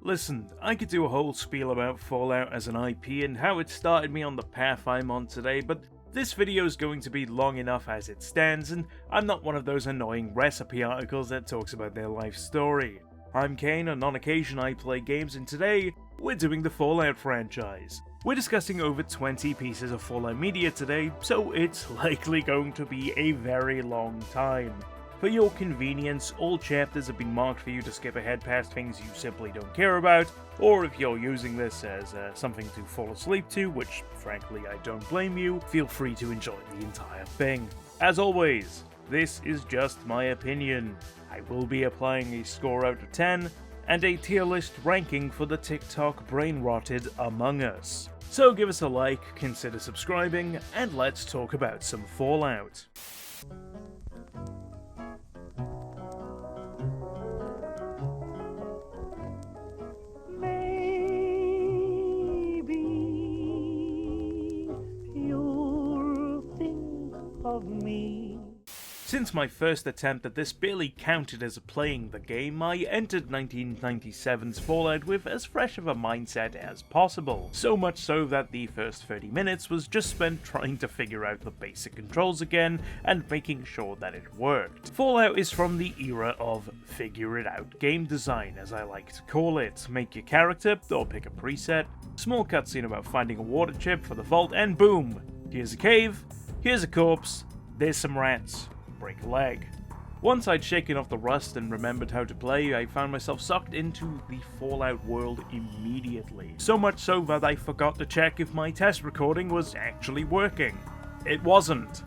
Listen, I could do a whole spiel about Fallout as an IP and how it started me on the path I'm on today, but this video is going to be long enough as it stands, and I'm not one of those annoying recipe articles that talks about their life story. I'm Kane, and on occasion I play games, and today, we're doing the Fallout franchise. We're discussing over 20 pieces of Fallout media today, so it's likely going to be a very long time. For your convenience, all chapters have been marked for you to skip ahead past things you simply don't care about, or if you're using this as something to fall asleep to, which frankly I don't blame you, feel free to enjoy the entire thing. As always, this is just my opinion. I will be applying a score out of 10, and a tier list ranking for the TikTok brain-rotted among us. So give us a like, consider subscribing, and let's talk about some Fallout. Since my first attempt at this barely counted as playing the game, I entered 1997's Fallout with as fresh of a mindset as possible. So much so that the first 30 minutes was just spent trying to figure out the basic controls again and making sure that it worked. Fallout is from the era of figure it out game design, as I like to call it. Make your character, or pick a preset, small cutscene about finding a water chip for the vault, and boom! Here's a cave, here's a corpse, there's some rats. Break a leg. Once I'd shaken off the rust and remembered how to play, I found myself sucked into the Fallout world immediately. So much so that I forgot to check if my test recording was actually working. It wasn't.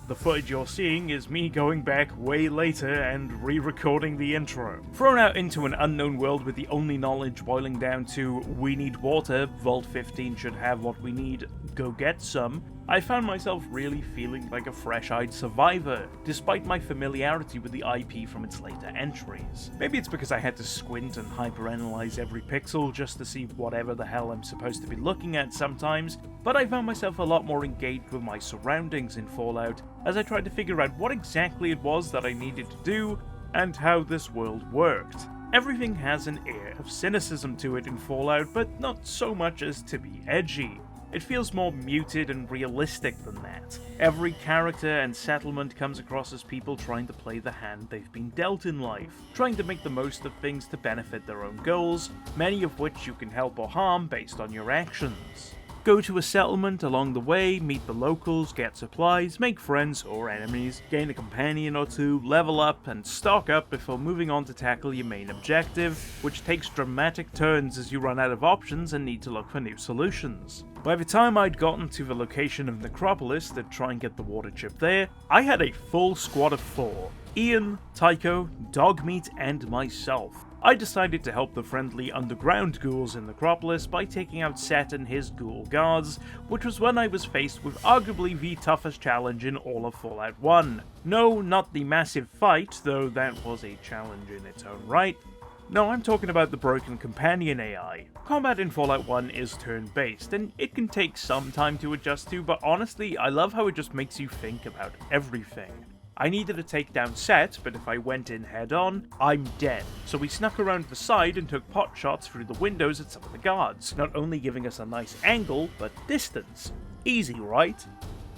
The footage you're seeing is me going back way later and re-recording the intro. Thrown out into an unknown world with the only knowledge boiling down to we need water, Vault 15 should have what we need, go get some, I found myself really feeling like a fresh-eyed survivor, despite my familiarity with the IP from its later entries. Maybe it's because I had to squint and hyperanalyze every pixel just to see whatever the hell I'm supposed to be looking at sometimes, but I found myself a lot more engaged with my surroundings in Fallout as I tried to figure out what exactly it was that I needed to do and how this world worked. Everything has an air of cynicism to it in Fallout, but not so much as to be edgy. It feels more muted and realistic than that. Every character and settlement comes across as people trying to play the hand they've been dealt in life, trying to make the most of things to benefit their own goals, many of which you can help or harm based on your actions. Go to a settlement along the way, meet the locals, get supplies, make friends or enemies, gain a companion or two, level up, and stock up before moving on to tackle your main objective, which takes dramatic turns as you run out of options and need to look for new solutions. By the time I'd gotten to the location of Necropolis to try and get the water chip there, I had a full squad of 4. Ian, Tycho, Dogmeat, and myself. I decided to help the friendly underground ghouls in Necropolis by taking out Set and his ghoul guards, which was when I was faced with arguably the toughest challenge in all of Fallout 1. No, not the massive fight, though that was a challenge in its own right. No, I'm talking about the broken companion AI. Combat in Fallout 1 is turn-based, and it can take some time to adjust to, but honestly, I love how it just makes you think about everything. I needed to take down Set, but if I went in head-on, I'm dead. So we snuck around the side and took pot shots through the windows at some of the guards, not only giving us a nice angle, but distance. Easy, right?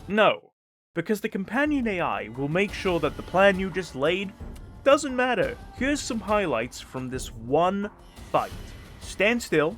No. Because the companion AI will make sure that the plan you just laid doesn't matter. Here's some highlights from this one fight. Stand still,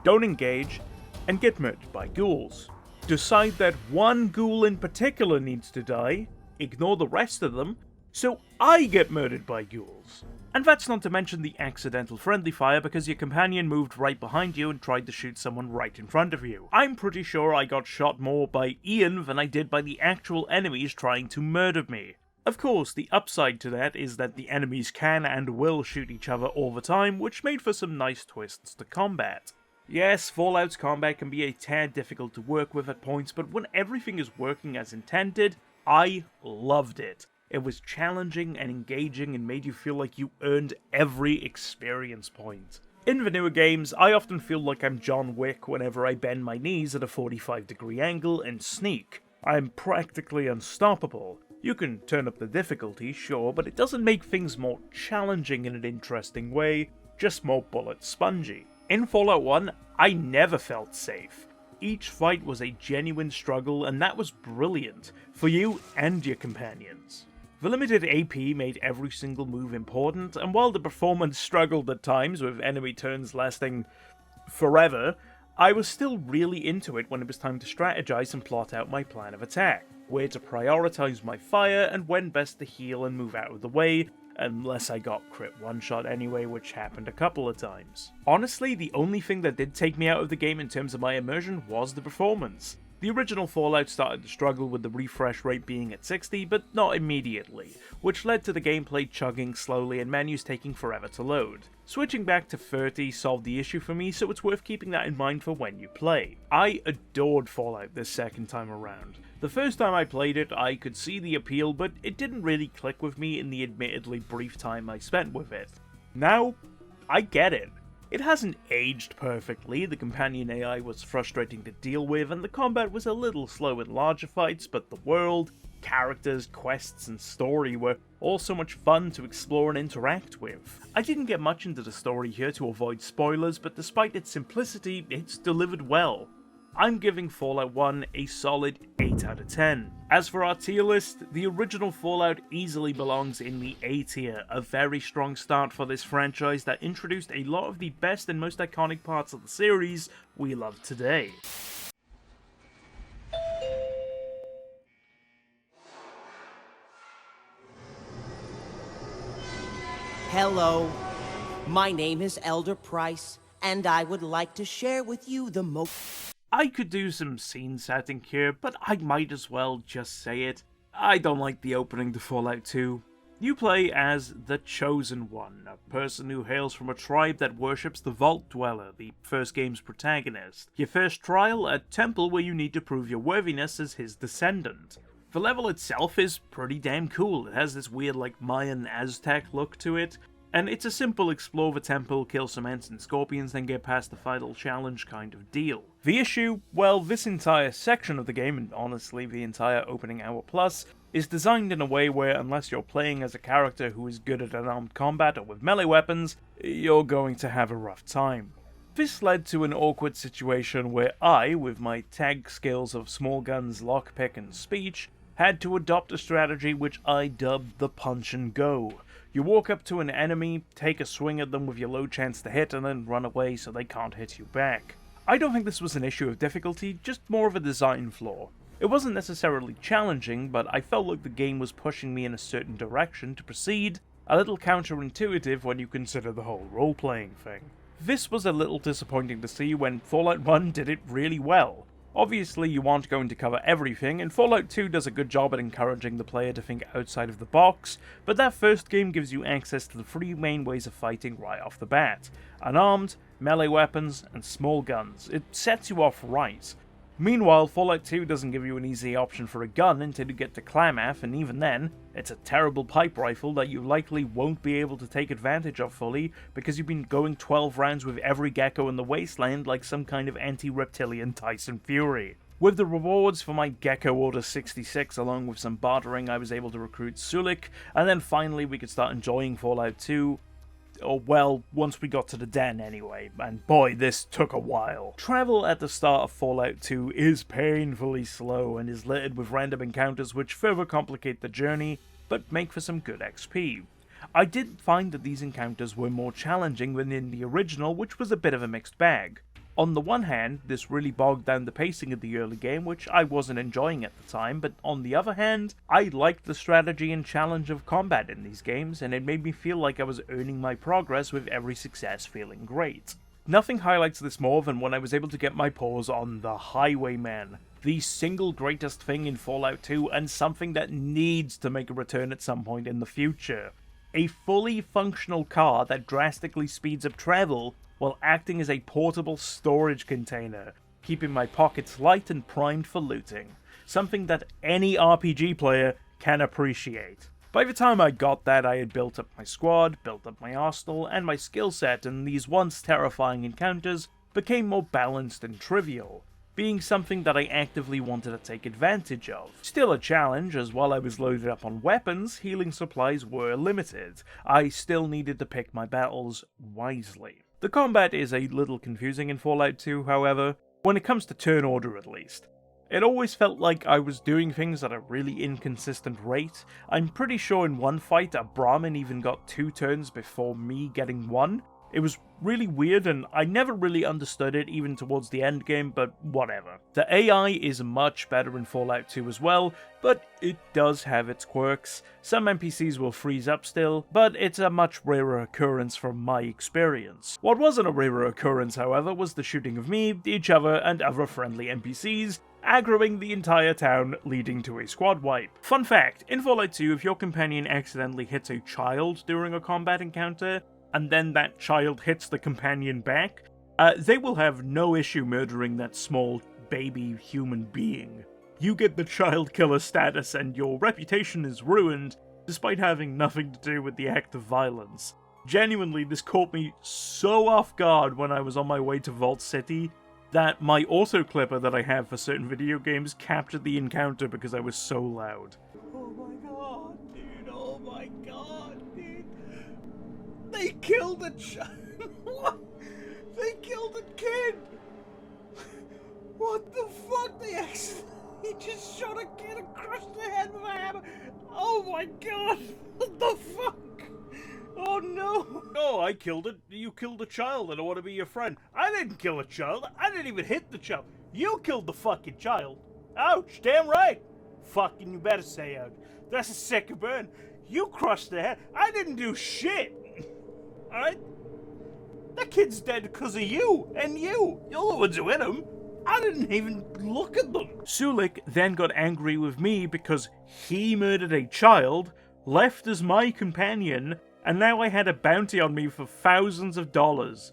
don't engage, and get murdered by ghouls. Decide that one ghoul in particular needs to die, ignore the rest of them, so I get murdered by ghouls. And that's not to mention the accidental friendly fire because your companion moved right behind you and tried to shoot someone right in front of you. I'm pretty sure I got shot more by Ian than I did by the actual enemies trying to murder me. Of course, the upside to that is that the enemies can and will shoot each other all the time, which made for some nice twists to combat. Yes, Fallout's combat can be a tad difficult to work with at points, but when everything is working as intended, I loved it. It was challenging and engaging and made you feel like you earned every experience point. In the newer games, I often feel like I'm John Wick whenever I bend my knees at a 45-degree angle and sneak. I'm practically unstoppable. You can turn up the difficulty, sure, but it doesn't make things more challenging in an interesting way, just more bullet spongy. In Fallout 1, I never felt safe. Each fight was a genuine struggle, and that was brilliant, for you and your companions. The limited AP made every single move important, and while the performance struggled at times with enemy turns lasting forever, I was still really into it when it was time to strategize and plot out my plan of attack, where to prioritize my fire and when best to heal and move out of the way, unless I got crit one-shot anyway, which happened a couple of times. Honestly, the only thing that did take me out of the game in terms of my immersion was the performance. The original Fallout started to struggle with the refresh rate being at 60, but not immediately, which led to the gameplay chugging slowly and menus taking forever to load. Switching back to 30 solved the issue for me, so it's worth keeping that in mind for when you play. I adored Fallout this second time around. The first time I played it, I could see the appeal, but it didn't really click with me in the admittedly brief time I spent with it. Now, I get it. It hasn't aged perfectly, the companion AI was frustrating to deal with, and the combat was a little slow in larger fights, but the world, characters, quests, and story were all so much fun to explore and interact with. I didn't get much into the story here to avoid spoilers, but despite its simplicity, it's delivered well. I'm giving Fallout 1 a solid 8 out of 10. As for our tier list, the original Fallout easily belongs in the A tier, a very strong start for this franchise that introduced a lot of the best and most iconic parts of the series we love today. Hello, my name is Elder Price, and I would like to share with you the most... I could do some scene setting here, but I might as well just say it. I don't like the opening to Fallout 2. You play as the Chosen One, a person who hails from a tribe that worships the Vault Dweller, the first game's protagonist. Your first trial, a temple where you need to prove your worthiness as his descendant. The level itself is pretty damn cool. It has this weird like Mayan Aztec look to it. And it's a simple explore the temple, kill some ants and scorpions, then get past the final challenge kind of deal. The issue, well, this entire section of the game, and honestly the entire opening hour plus, is designed in a way where unless you're playing as a character who is good at unarmed combat or with melee weapons, you're going to have a rough time. This led to an awkward situation where I, with my tag skills of small guns, lockpick and speech, had to adopt a strategy which I dubbed the punch and go. You walk up to an enemy, take a swing at them with your low chance to hit, and then run away so they can't hit you back. I don't think this was an issue of difficulty, just more of a design flaw. It wasn't necessarily challenging, but I felt like the game was pushing me in a certain direction to proceed, a little counterintuitive when you consider the whole role-playing thing. This was a little disappointing to see when Fallout 1 did it really well. Obviously, you aren't going to cover everything, and Fallout 2 does a good job at encouraging the player to think outside of the box, but that first game gives you access to the three main ways of fighting right off the bat: unarmed, melee weapons, and small guns. It sets you off right. Meanwhile, Fallout 2 doesn't give you an easy option for a gun until you get to Klamath, and even then, it's a terrible pipe rifle that you likely won't be able to take advantage of fully because you've been going 12 rounds with every gecko in the wasteland like some kind of anti-reptilian Tyson Fury. With the rewards for my Gecko Order 66 along with some bartering, I was able to recruit Sulik, and then finally we could start enjoying Fallout 2. Or, well, once we got to the den anyway, and boy, this took a while. Travel at the start of Fallout 2 is painfully slow and is littered with random encounters which further complicate the journey, but make for some good XP. I did find that these encounters were more challenging than in the original, which was a bit of a mixed bag. On the one hand, this really bogged down the pacing of the early game, which I wasn't enjoying at the time, but on the other hand, I liked the strategy and challenge of combat in these games, and it made me feel like I was earning my progress with every success feeling great. Nothing highlights this more than when I was able to get my paws on the Highwayman, the single greatest thing in Fallout 2 and something that needs to make a return at some point in the future. A fully functional car that drastically speeds up travel while acting as a portable storage container, keeping my pockets light and primed for looting. Something that any RPG player can appreciate. By the time I got that, I had built up my squad, built up my arsenal, and my skill set, and these once terrifying encounters became more balanced and trivial. being something that I actively wanted to take advantage of. Still a challenge, as while I was loaded up on weapons, healing supplies were limited. I still needed to pick my battles wisely. The combat is a little confusing in Fallout 2, however, when it comes to turn order at least. It always felt like I was doing things at a really inconsistent rate. I'm pretty sure in one fight a Brahmin even got 2 turns before me getting 1. It was really weird and I never really understood it even towards the end game, but whatever. The AI is much better in Fallout 2 as well, but it does have its quirks. Some NPCs will freeze up still, but it's a much rarer occurrence from my experience. What wasn't a rarer occurrence, however, was the shooting of me, each other, and other friendly NPCs, aggroing the entire town, leading to a squad wipe. Fun fact, in Fallout 2, if your companion accidentally hits a child during a combat encounter, and then that child hits the companion back, they will have no issue murdering that small baby human being. You get the child killer status and your reputation is ruined, despite having nothing to do with the act of violence. Genuinely, this caught me so off guard when I was on my way to Vault City, that my auto-clipper that I have for certain video games captured the encounter because I was so loud. Oh my god, dude, oh my god, dude. They killed a child. What? They killed a kid. What the fuck? He just shot a kid across the head with a hammer. Oh my god. What the fuck? Oh no. Oh, I killed it. You killed a child and I want to be your friend. I didn't kill a child. I didn't even hit the child. You killed the fucking child. Ouch, damn right. Fucking you better say ouch. That's a sick burn. You crushed the head. I didn't do shit. Alright? That kid's dead because of you, and you. You're the ones who hit him. I didn't even look at them. Sulik then got angry with me because he murdered a child, left as my companion, and now I had a bounty on me for thousands of dollars.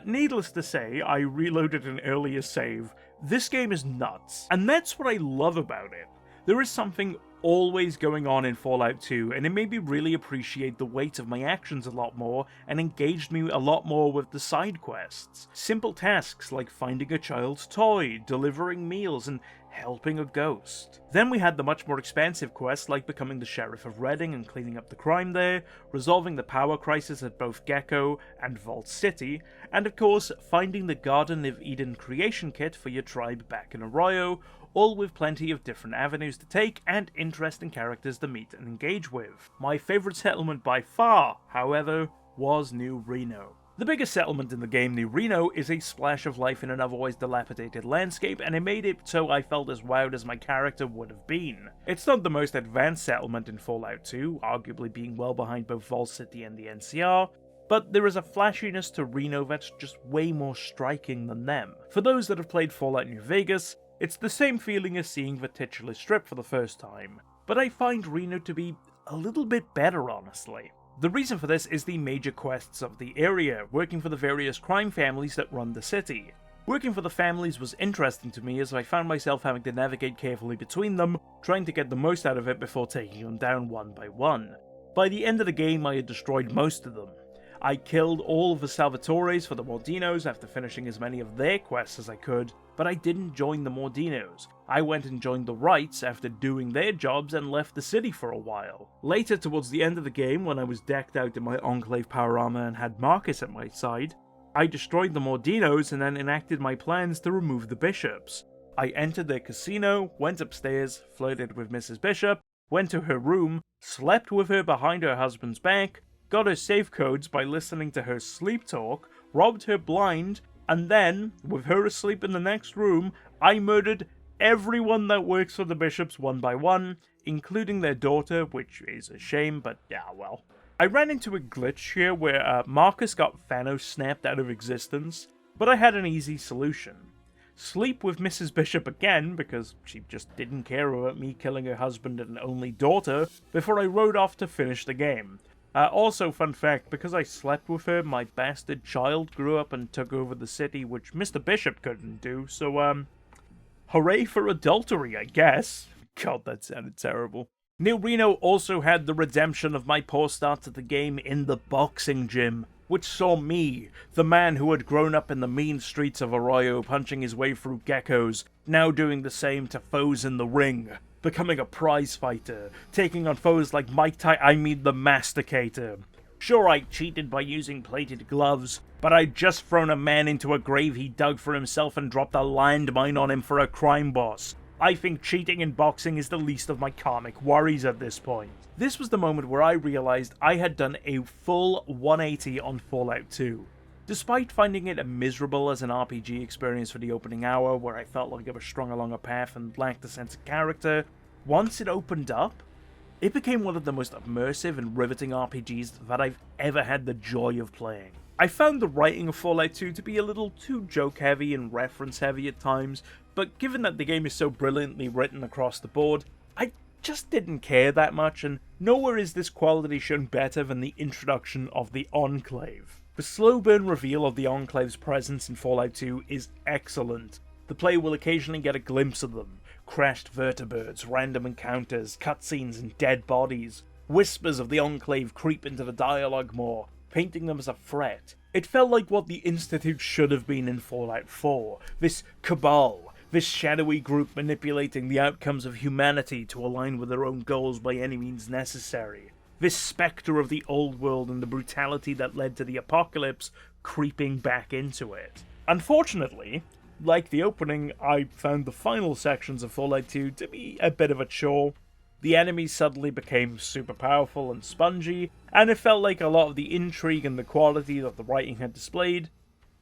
Needless to say, I reloaded an earlier save. This game is nuts, and that's what I love about it. There is something always going on in Fallout 2, and it made me really appreciate the weight of my actions a lot more, and engaged me a lot more with the side quests. Simple tasks like finding a child's toy, delivering meals, and helping a ghost. Then we had the much more expansive quests like becoming the Sheriff of Redding and cleaning up the crime there, resolving the power crisis at both Gecko and Vault City, and of course finding the Garden of Eden creation kit for your tribe back in Arroyo, all with plenty of different avenues to take and interesting characters to meet and engage with. My favourite settlement by far, however, was New Reno. The biggest settlement in the game, New Reno, is a splash of life in an otherwise dilapidated landscape, and it made it so I felt as wowed as my character would have been. It's not the most advanced settlement in Fallout 2, arguably being well behind both Vault City and the NCR, but there is a flashiness to Reno that's just way more striking than them. For those that have played Fallout New Vegas, it's the same feeling as seeing the titular strip for the first time, but I find Reno to be a little bit better, honestly. The reason for this is the major quests of the area, working for the various crime families that run the city. Working for the families was interesting to me as I found myself having to navigate carefully between them, trying to get the most out of it before taking them down one by one. By the end of the game I had destroyed most of them. I killed all of the Salvatores for the Mordinos after finishing as many of their quests as I could, but I didn't join the Mordinos. I went and joined the Wrights after doing their jobs and left the city for a while. Later, towards the end of the game, when I was decked out in my Enclave power armor and had Marcus at my side, I destroyed the Mordinos and then enacted my plans to remove the bishops. I entered their casino, went upstairs, flirted with Mrs. Bishop, went to her room, slept with her behind her husband's back, got her safe codes by listening to her sleep talk, robbed her blind, and then, with her asleep in the next room, I murdered everyone that works for the bishops one by one, including their daughter, which is a shame, but yeah, well. I ran into a glitch here where Marcus got Thanos snapped out of existence, but I had an easy solution. Sleep with Mrs. Bishop again, because she just didn't care about me killing her husband and only daughter, before I rode off to finish the game. Also, fun fact, because I slept with her, my bastard child grew up and took over the city, which Mr. Bishop couldn't do, so, hooray for adultery, I guess. God, that sounded terrible. New Reno also had the redemption of my poor start to the game in the boxing gym. which saw me, the man who had grown up in the mean streets of Arroyo punching his way through geckos, now doing the same to foes in the ring, becoming a prize fighter, taking on foes like the Masticator. Sure, I cheated by using plated gloves, but I'd just thrown a man into a grave he dug for himself and dropped a landmine on him for a crime boss. I think cheating in boxing is the least of my karmic worries at this point. This was the moment where I realized I had done a full 180 on Fallout 2. Despite finding it miserable as an RPG experience for the opening hour, where I felt like I was strung along a path and lacked a sense of character, once it opened up, it became one of the most immersive and riveting RPGs that I've ever had the joy of playing. I found the writing of Fallout 2 to be a little too joke-heavy and reference-heavy at times, but given that the game is so brilliantly written across the board, I just didn't care that much, and nowhere is this quality shown better than the introduction of the Enclave. The slow burn reveal of the Enclave's presence in Fallout 2 is excellent. The player will occasionally get a glimpse of them. Crashed vertebrates, random encounters, cutscenes and dead bodies. Whispers of the Enclave creep into the dialogue more, painting them as a threat. It felt like what the Institute should have been in Fallout 4. This cabal, this shadowy group manipulating the outcomes of humanity to align with their own goals by any means necessary. This spectre of the old world and the brutality that led to the apocalypse creeping back into it. Unfortunately, like the opening, I found the final sections of Fallout 2 to be a bit of a chore. The enemies suddenly became super powerful and spongy, and it felt like a lot of the intrigue and the quality that the writing had displayed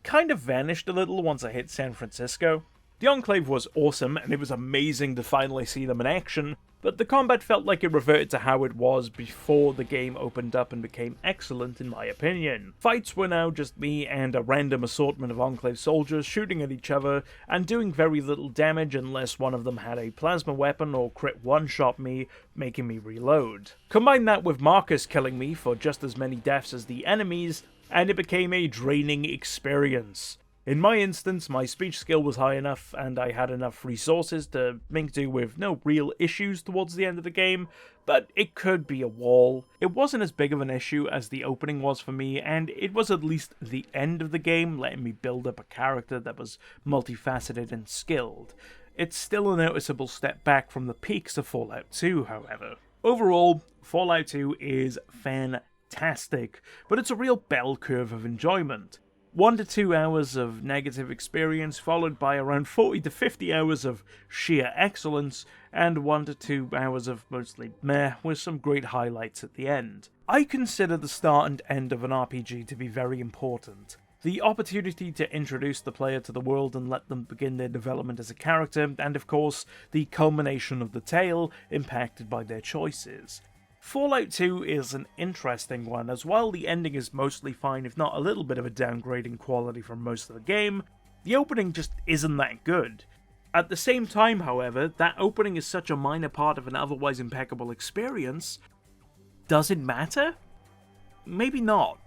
kind of vanished a little once I hit San Francisco. The Enclave was awesome, and it was amazing to finally see them in action, but the combat felt like it reverted to how it was before the game opened up and became excellent in my opinion. Fights were now just me and a random assortment of Enclave soldiers shooting at each other and doing very little damage unless one of them had a plasma weapon or crit one-shot me, making me reload. Combine that with Marcus killing me for just as many deaths as the enemies, and it became a draining experience. In my instance, my speech skill was high enough and I had enough resources to make do with no real issues towards the end of the game, but it could be a wall. It wasn't as big of an issue as the opening was for me, and it was at least the end of the game, letting me build up a character that was multifaceted and skilled. It's still a noticeable step back from the peaks of Fallout 2, however. Overall, Fallout 2 is fantastic, but it's a real bell curve of enjoyment. 1 to 2 hours of negative experience, followed by around 40 to 50 hours of sheer excellence, and 1 to 2 hours of mostly meh, with some great highlights at the end. I consider the start and end of an RPG to be very important. The opportunity to introduce the player to the world and let them begin their development as a character, and of course, the culmination of the tale impacted by their choices. Fallout 2 is an interesting one, as while the ending is mostly fine, if not a little bit of a downgrade in quality from most of the game, the opening just isn't that good. At the same time, however, that opening is such a minor part of an otherwise impeccable experience. Does it matter? Maybe not.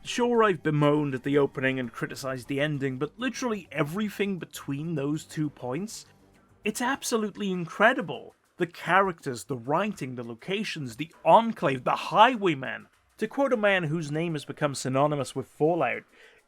Sure, I've bemoaned at the opening and criticized the ending, but literally everything between those 2 points, it's absolutely incredible. The characters, the writing, the locations, the Enclave, the Highwayman. To quote a man whose name has become synonymous with Fallout,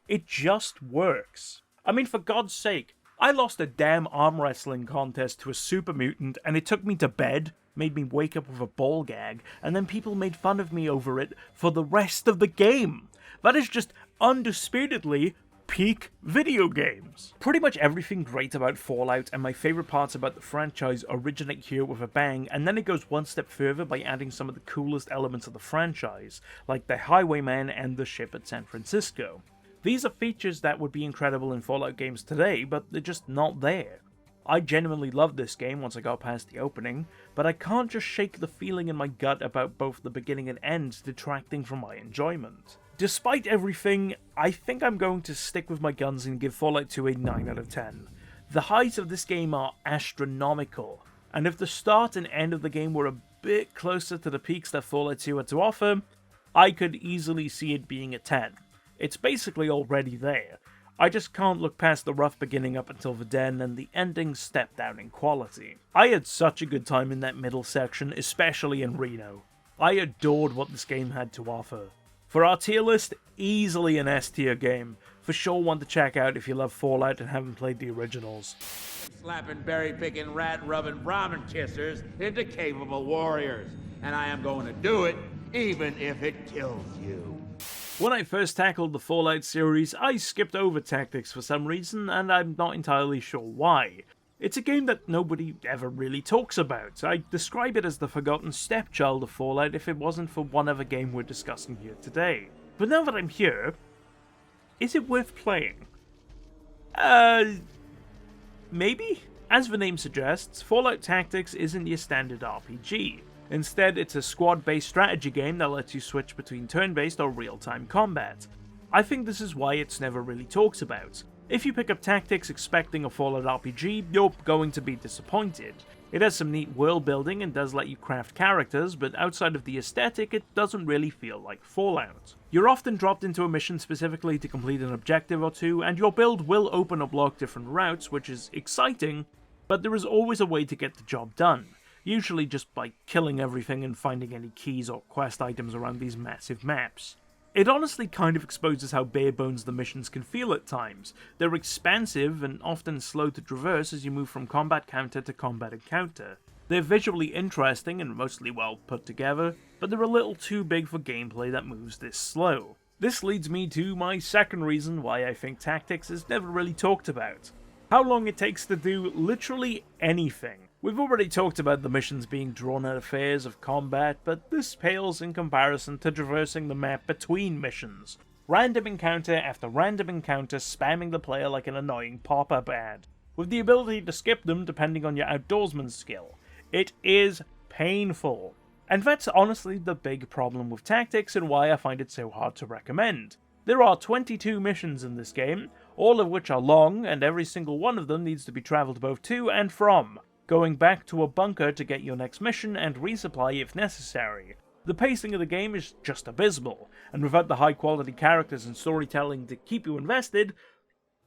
it just works. I mean, for God's sake, I lost a damn arm wrestling contest to a super mutant and it took me to bed, made me wake up with a ball gag, and then people made fun of me over it for the rest of the game. That is just undisputedly peak video games. Pretty much everything great about Fallout and my favorite parts about the franchise originate here with a bang, and then it goes one step further by adding some of the coolest elements of the franchise, like the Highwayman and the ship at San Francisco. These are features that would be incredible in Fallout games today, but they're just not there. I genuinely loved this game once I got past the opening, but I can't just shake the feeling in my gut about both the beginning and end detracting from my enjoyment. Despite everything, I think I'm going to stick with my guns and give Fallout 2 a 9 out of 10. The highs of this game are astronomical, and if the start and end of the game were a bit closer to the peaks that Fallout 2 had to offer, I could easily see it being a 10. It's basically already there. I just can't look past the rough beginning up until the den and the ending step down in quality. I had such a good time in that middle section, especially in Reno. I adored what this game had to offer. For our tier list, easily an S tier game. For sure one to check out if you love Fallout and haven't played the originals. Slapping, berry-picking, rat-rubbing Brahmin kissers into capable warriors. And I am going to do it, even if it kills you. When I first tackled the Fallout series, I skipped over tactics for some reason, and I'm not entirely sure why. It's a game that nobody ever really talks about. I'd describe it as the forgotten stepchild of Fallout if it wasn't for one other game we're discussing here today. But now that I'm here, is it worth playing? Maybe? As the name suggests, Fallout Tactics isn't your standard RPG. Instead, it's a squad-based strategy game that lets you switch between turn-based or real-time combat. I think this is why it's never really talked about. If you pick up Tactics expecting a Fallout RPG, you're going to be disappointed. It has some neat world building and does let you craft characters, but outside of the aesthetic, it doesn't really feel like Fallout. You're often dropped into a mission specifically to complete an objective or two, and your build will open or block different routes, which is exciting, but there is always a way to get the job done. Usually just by killing everything and finding any keys or quest items around these massive maps. It honestly kind of exposes how bare bones the missions can feel at times. They're expansive and often slow to traverse as you move from combat counter to combat encounter. They're visually interesting and mostly well put together, but they're a little too big for gameplay that moves this slow. This leads me to my second reason why I think Tactics is never really talked about. How long it takes to do literally anything. We've already talked about the missions being drawn-out affairs of combat, but this pales in comparison to traversing the map between missions. Random encounter after random encounter spamming the player like an annoying pop-up ad, with the ability to skip them depending on your outdoorsman skill. It is painful. And that's honestly the big problem with Tactics and why I find it so hard to recommend. There are 22 missions in this game, all of which are long, and every single one of them needs to be travelled both to and from, going back to a bunker to get your next mission and resupply if necessary. The pacing of the game is just abysmal, and without the high quality characters and storytelling to keep you invested,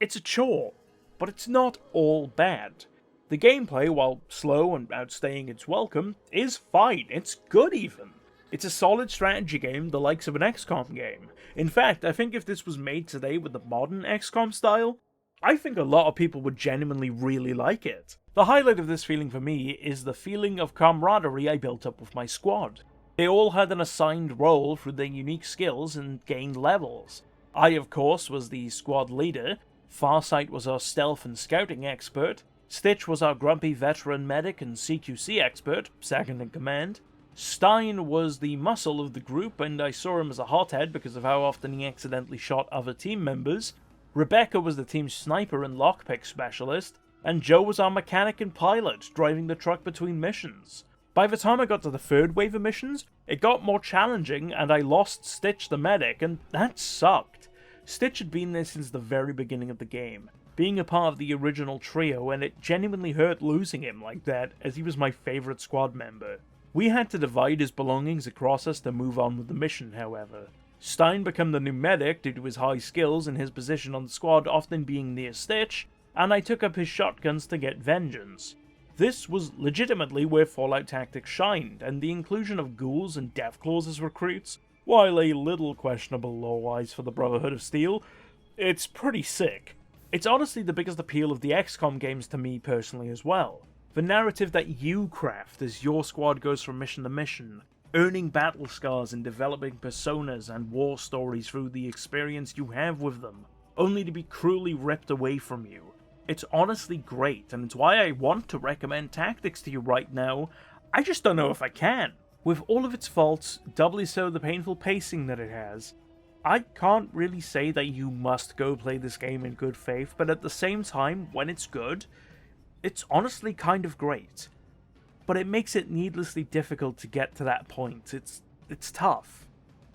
it's a chore. But it's not all bad. The gameplay, while slow and outstaying its welcome, is fine, it's good even. It's a solid strategy game, the likes of an XCOM game. In fact, I think if this was made today with the modern XCOM style, I think a lot of people would genuinely really like it. The highlight of this feeling for me is the feeling of camaraderie I built up with my squad. They all had an assigned role through their unique skills and gained levels. I, of course, was the squad leader, Farsight was our stealth and scouting expert, Stitch was our grumpy veteran medic and CQC expert, second in command, Stein was the muscle of the group, and I saw him as a hothead because of how often he accidentally shot other team members, Rebecca was the team's sniper and lockpick specialist, and Joe was our mechanic and pilot, driving the truck between missions. By the time I got to the third wave of missions, it got more challenging and I lost Stitch the medic, and that sucked. Stitch had been there since the very beginning of the game, being a part of the original trio, and it genuinely hurt losing him like that, as he was my favourite squad member. We had to divide his belongings across us to move on with the mission, however. Stein became the new medic due to his high skills and his position on the squad often being near Stitch, and I took up his shotguns to get vengeance. This was legitimately where Fallout Tactics shined, and the inclusion of ghouls and deathclaws as recruits, while a little questionable lore-wise for the Brotherhood of Steel, it's pretty sick. It's honestly the biggest appeal of the XCOM games to me personally as well. The narrative that you craft as your squad goes from mission to mission, earning battle scars and developing personas and war stories through the experience you have with them, only to be cruelly ripped away from you. It's honestly great, and it's why I want to recommend Tactics to you right now. I just don't know if I can. With all of its faults, doubly so the painful pacing that it has, I can't really say that you must go play this game in good faith, but at the same time, when it's good, it's honestly kind of great. But it makes it needlessly difficult to get to that point. It's tough.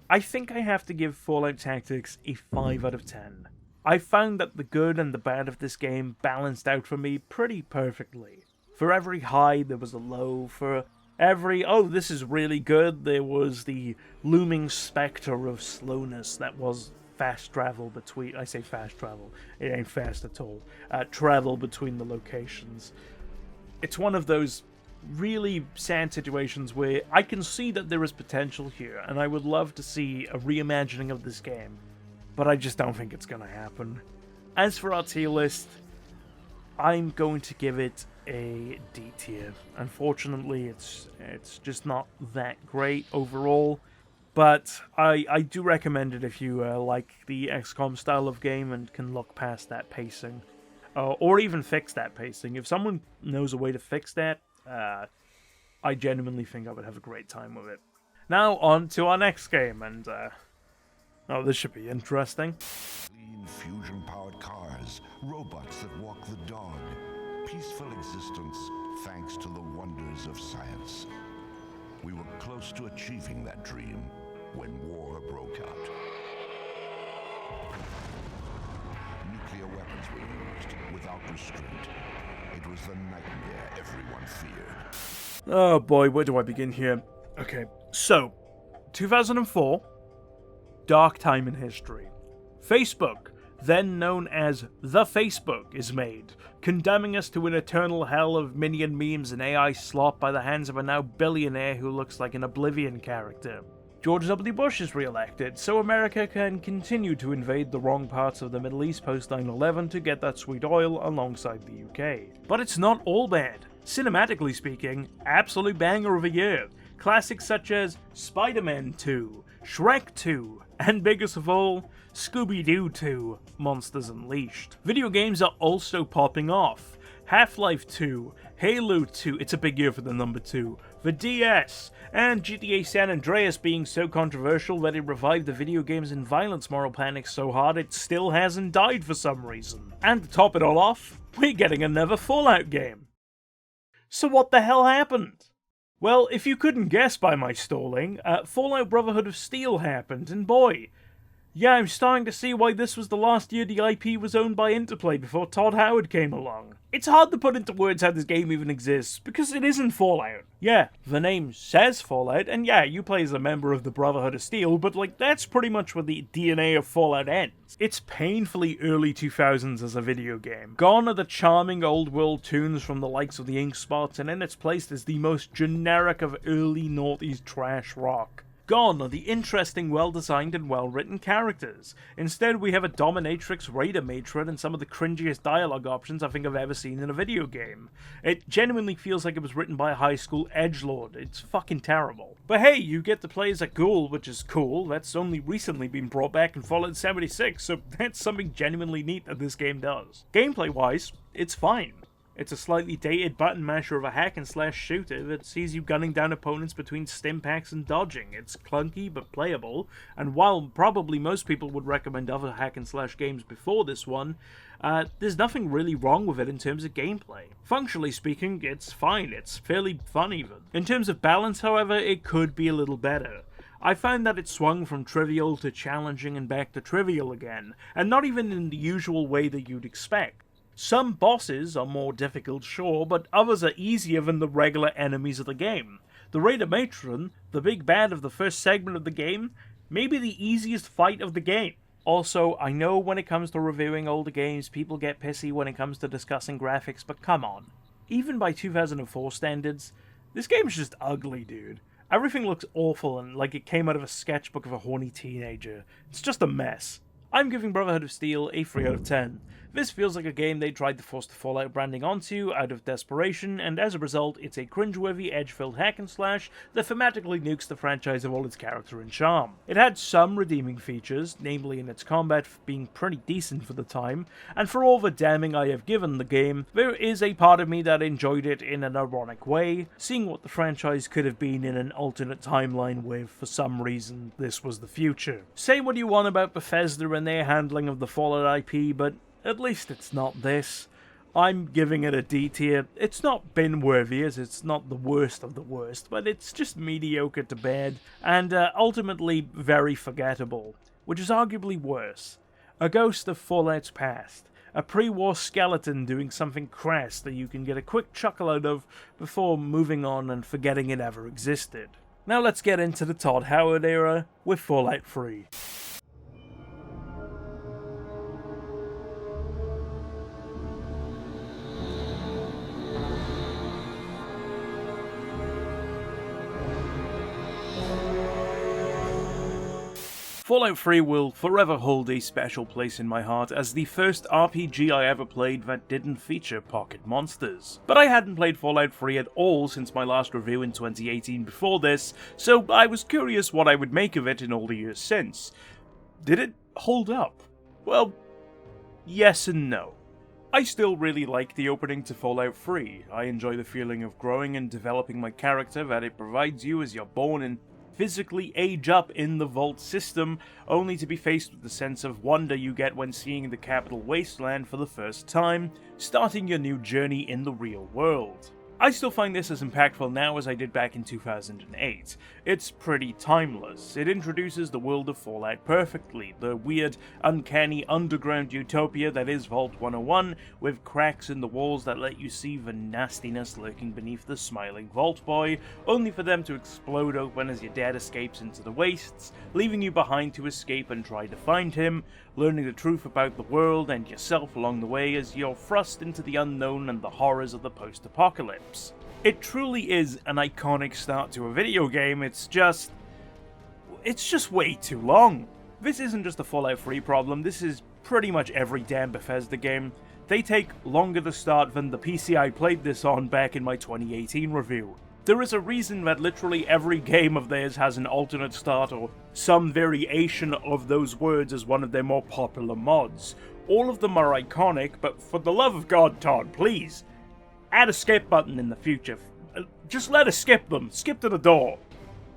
I think I have to give Fallout Tactics a 5 out of 10. I found that the good and the bad of this game balanced out for me pretty perfectly. For every high, there was a low. For every, oh, this is really good, there was the looming specter of slowness that was fast travel between, I say fast travel, it ain't fast at all, travel between the locations. It's one of those really sad situations where I can see that there is potential here, and I would love to see a reimagining of this game, but I just don't think it's going to happen. As for our tier list, I'm going to give it a D tier. Unfortunately, it's just not that great overall, but I do recommend it if you like the XCOM style of game and can look past that pacing. Or even fix that pacing. If someone knows a way to fix that, I genuinely think I would have a great time with it. Now, on to our next game, and oh, this should be interesting. Clean fusion-powered cars, robots that walk the dog, peaceful existence thanks to the wonders of science. We were close to achieving that dream when war broke out. Nuclear weapons were used without restraint. It was the nightmare everyone feared. Oh boy, where do I begin here? Okay, so, 2004, dark time in history. Facebook, then known as The Facebook, is made, condemning us to an eternal hell of minion memes and AI slop by the hands of a now billionaire who looks like an Oblivion character. George W. Bush is re-elected, so America can continue to invade the wrong parts of the Middle East post 9/11 to get that sweet oil alongside the UK. But it's not all bad. Cinematically speaking, absolute banger of a year. Classics such as Spider-Man 2, Shrek 2, and biggest of all, Scooby-Doo 2, Monsters Unleashed. Video games are also popping off. Half-Life 2, Halo 2, it's a big year for the number 2, the DS, and GTA San Andreas being so controversial that it revived the video games and violence moral panic so hard it still hasn't died for some reason. And to top it all off, we're getting another Fallout game. So what the hell happened? Well, if you couldn't guess by my stalling, Fallout Brotherhood of Steel happened, and boy, yeah, I'm starting to see why this was the last year the IP was owned by Interplay before Todd Howard came along. It's hard to put into words how this game even exists, because it isn't Fallout. Yeah, the name says Fallout, and yeah, you play as a member of the Brotherhood of Steel, but like, that's pretty much where the DNA of Fallout ends. It's painfully early 2000s as a video game. Gone are the charming old world tunes from the likes of the Ink Spots, and in its place is the most generic of early noughties trash rock. Gone are the interesting, well-designed and well-written characters. Instead, we have a dominatrix raider matron and some of the cringiest dialogue options I think I've ever seen in a video game. It genuinely feels like it was written by a high school edgelord. It's fucking terrible. But hey, you get to play as a ghoul, which is cool. That's only recently been brought back in Fallout 76, so that's something genuinely neat that this game does. Gameplay-wise, it's fine. It's a slightly dated button masher of a hack-and-slash shooter that sees you gunning down opponents between stim packs and dodging. It's clunky but playable, and while probably most people would recommend other hack-and-slash games before this one, there's nothing really wrong with it in terms of gameplay. Functionally speaking, it's fine. It's fairly fun even. In terms of balance, however, it could be a little better. I found that it swung from trivial to challenging and back to trivial again, and not even in the usual way that you'd expect. Some bosses are more difficult, sure, but others are easier than the regular enemies of the game. The Raider Matron, the big bad of the first segment of the game, may be the easiest fight of the game. Also, I know when it comes to reviewing older games, people get pissy when it comes to discussing graphics, but come on. Even by 2004 standards, this game's just ugly, dude. Everything looks awful and like it came out of a sketchbook of a horny teenager. It's just a mess. I'm giving Brotherhood of Steel a 3 out of 10. This feels like a game they tried to force the Fallout branding onto out of desperation, and as a result, it's a cringeworthy, edge-filled hack-and-slash that thematically nukes the franchise of all its character and charm. It had some redeeming features, namely in its combat being pretty decent for the time, and for all the damning I have given the game, there is a part of me that enjoyed it in an ironic way, seeing what the franchise could have been in an alternate timeline with, for some reason, this was the future. Say what you want about Bethesda and their handling of the Fallout IP, but at least it's not this. I'm giving it a D tier. It's not bin-worthy, as it's not the worst of the worst, but it's just mediocre to bad, and ultimately very forgettable, which is arguably worse. A ghost of Fallout's past. A pre-war skeleton doing something crass that you can get a quick chuckle out of before moving on and forgetting it ever existed. Now let's get into the Todd Howard era with Fallout 3. Fallout 3 will forever hold a special place in my heart as the first RPG I ever played that didn't feature pocket monsters. But I hadn't played Fallout 3 at all since my last review in 2018 before this, so I was curious what I would make of it in all the years since. Did it hold up? Well, yes and no. I still really like the opening to Fallout 3. I enjoy the feeling of growing and developing my character that it provides you as you're born and physically age up in the Vault system, only to be faced with the sense of wonder you get when seeing the capital wasteland for the first time, starting your new journey in the real world. I still find this as impactful now as I did back in 2008. It's pretty timeless. It introduces the world of Fallout perfectly, the weird, uncanny underground utopia that is Vault 101, with cracks in the walls that let you see the nastiness lurking beneath the smiling Vault Boy, only for them to explode open as your dad escapes into the wastes, leaving you behind to escape and try to find him, learning the truth about the world and yourself along the way as you're thrust into the unknown and the horrors of the post-apocalypse. It truly is an iconic start to a video game, it's just way too long. This isn't just a Fallout 3 problem, this is pretty much every damn Bethesda game. They take longer to start than the PC I played this on back in my 2018 review. There is a reason that literally every game of theirs has an alternate start or some variation of those words as one of their more popular mods. All of them are iconic, but for the love of God, Todd, please, add a skip button in the future. Just let us skip them. Skip to the door.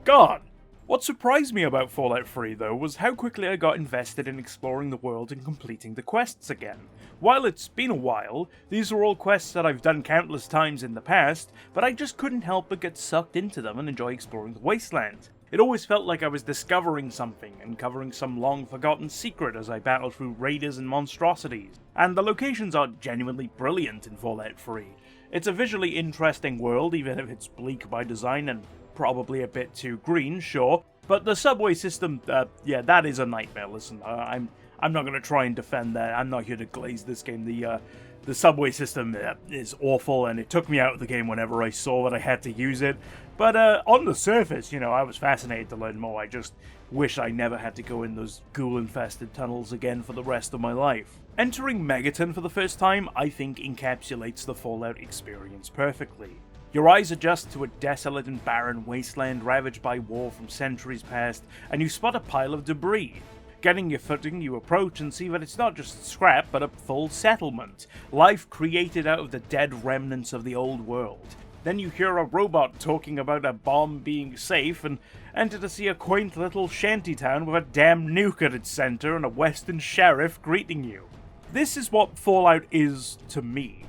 God! What surprised me about Fallout 3, though, was how quickly I got invested in exploring the world and completing the quests again. While it's been a while, these are all quests that I've done countless times in the past, but I just couldn't help but get sucked into them and enjoy exploring the wasteland. It always felt like I was discovering something, uncovering some long-forgotten secret as I battled through raiders and monstrosities. And the locations are genuinely brilliant in Fallout 3. It's a visually interesting world, even if it's bleak by design and probably a bit too green, sure, but the subway system, yeah, that is a nightmare. Listen, I'm not going to try and defend that. I'm not here to glaze this game. The subway system is awful, and it took me out of the game whenever I saw that I had to use it. But on the surface, you know, I was fascinated to learn more. I just wish I never had to go in those ghoul-infested tunnels again for the rest of my life. Entering Megaton for the first time, I think, encapsulates the Fallout experience perfectly. Your eyes adjust to a desolate and barren wasteland ravaged by war from centuries past, and you spot a pile of debris. Getting your footing, you approach and see that it's not just scrap, but a full settlement. Life created out of the dead remnants of the old world. Then you hear a robot talking about a bomb being safe, and enter to see a quaint little shantytown with a damn nuke at its center and a western sheriff greeting you. This is what Fallout is to me.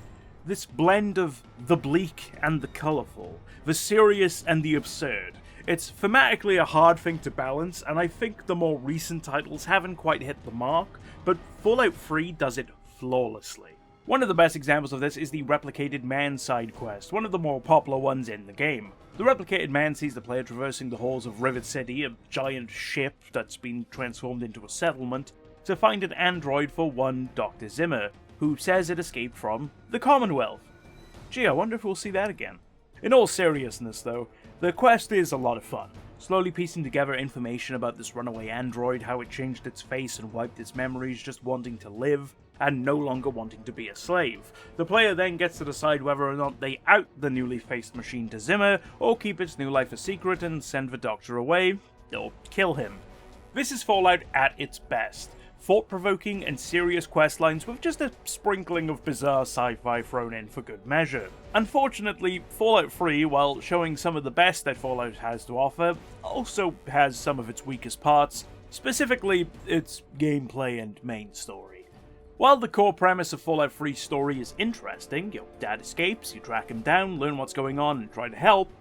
This blend of the bleak and the colourful, the serious and the absurd. It's thematically a hard thing to balance, and I think the more recent titles haven't quite hit the mark, but Fallout 3 does it flawlessly. One of the best examples of this is the Replicated Man side quest, one of the more popular ones in the game. The Replicated Man sees the player traversing the halls of Rivet City, a giant ship that's been transformed into a settlement, to find an android for one Dr. Zimmer, who says it escaped from the Commonwealth. Gee, I wonder if we'll see that again. In all seriousness, though, the quest is a lot of fun. Slowly piecing together information about this runaway android, how it changed its face and wiped its memories just wanting to live, and no longer wanting to be a slave. The player then gets to decide whether or not they out the newly faced machine to Zimmer, or keep its new life a secret and send the Doctor away, or kill him. This is Fallout at its best. Thought-provoking and serious questlines with just a sprinkling of bizarre sci-fi thrown in for good measure. Unfortunately, Fallout 3, while showing some of the best that Fallout has to offer, also has some of its weakest parts, specifically its gameplay and main story. While the core premise of Fallout 3's story is interesting, your dad escapes, you track him down, learn what's going on, and try to help,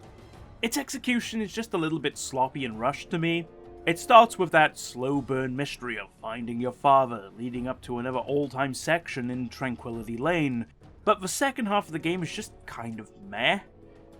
its execution is just a little bit sloppy and rushed to me. It starts with that slow burn mystery of finding your father, leading up to another all-time section in Tranquility Lane, but the second half of the game is just kind of meh.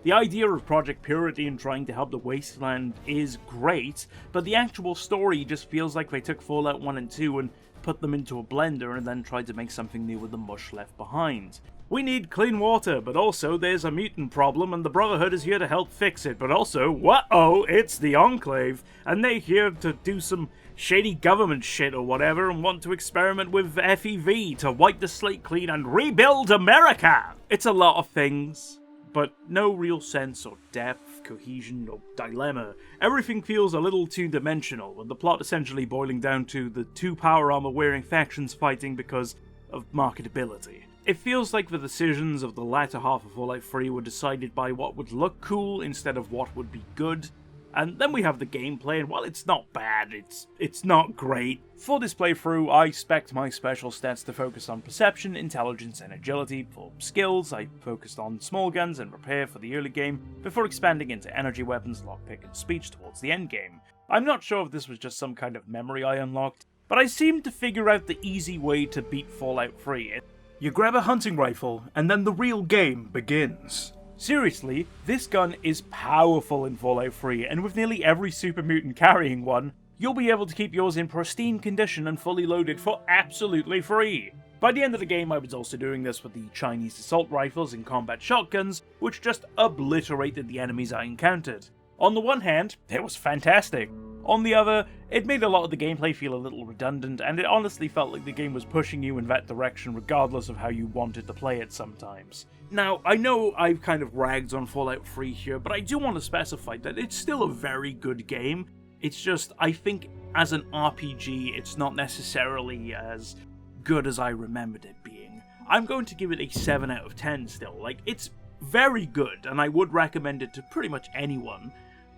The idea of Project Purity and trying to help the Wasteland is great, but the actual story just feels like they took Fallout 1 and 2 and put them into a blender and then tried to make something new with the mush left behind. We need clean water, but also there's a mutant problem and the Brotherhood is here to help fix it. But also, whoa, it's the Enclave, and they're here to do some shady government shit or whatever and want to experiment with FEV to wipe the slate clean and rebuild America! It's a lot of things, but no real sense or depth, cohesion, or dilemma. Everything feels a little two-dimensional, with the plot essentially boiling down to the two power armor-wearing factions fighting because of marketability. It feels like the decisions of the latter half of Fallout 3 were decided by what would look cool instead of what would be good. And then we have the gameplay, and while it's not bad, it's not great. For this playthrough, I expect my special stats to focus on perception, intelligence, and agility. For skills, I focused on small guns and repair for the early game, before expanding into energy weapons, lockpick, and speech towards the end game. I'm not sure if this was just some kind of memory I unlocked, but I seemed to figure out the easy way to beat Fallout 3. You grab a hunting rifle, and then the real game begins. Seriously, this gun is powerful in Fallout 3, and with nearly every super mutant carrying one, you'll be able to keep yours in pristine condition and fully loaded for absolutely free. By the end of the game, I was also doing this with the Chinese assault rifles and combat shotguns, which just obliterated the enemies I encountered. On the one hand, it was fantastic. On the other, it made a lot of the gameplay feel a little redundant, and it honestly felt like the game was pushing you in that direction regardless of how you wanted to play it sometimes. Now, I know I've kind of ragged on Fallout 3 here, but I do want to specify that it's still a very good game. It's just, I think, as an RPG, it's not necessarily as good as I remembered it being. I'm going to give it a 7 out of 10 still. Like, it's very good, and I would recommend it to pretty much anyone,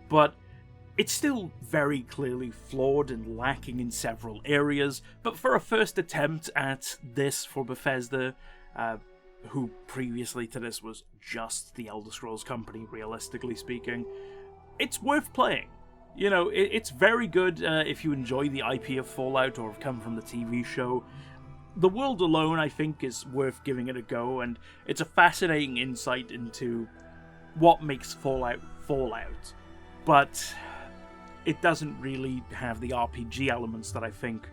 but it's still very clearly flawed and lacking in several areas. But for a first attempt at this for Bethesda, who previously to this was just the Elder Scrolls company, realistically speaking, it's worth playing. You know, it's very good if you enjoy the IP of Fallout or have come from the TV show. The world alone, I think, is worth giving it a go, and it's a fascinating insight into what makes Fallout Fallout. But it doesn't really have the RPG elements that I think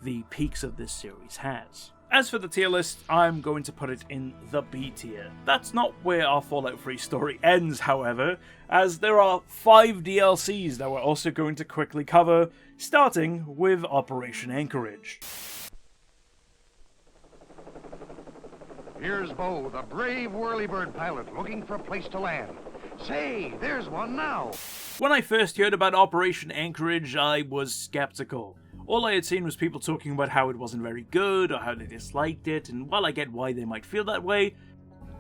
the peaks of this series has. As for the tier list, I'm going to put it in the B tier. That's not where our Fallout 3 story ends, however, as there are 5 DLCs that we're also going to quickly cover, starting with Operation Anchorage. Here's Bo, the brave whirlybird pilot, looking for a place to land. Say, there's one now. When I first heard about Operation Anchorage, I was skeptical. All I had seen was people talking about how it wasn't very good, or how they disliked it, and while I get why they might feel that way,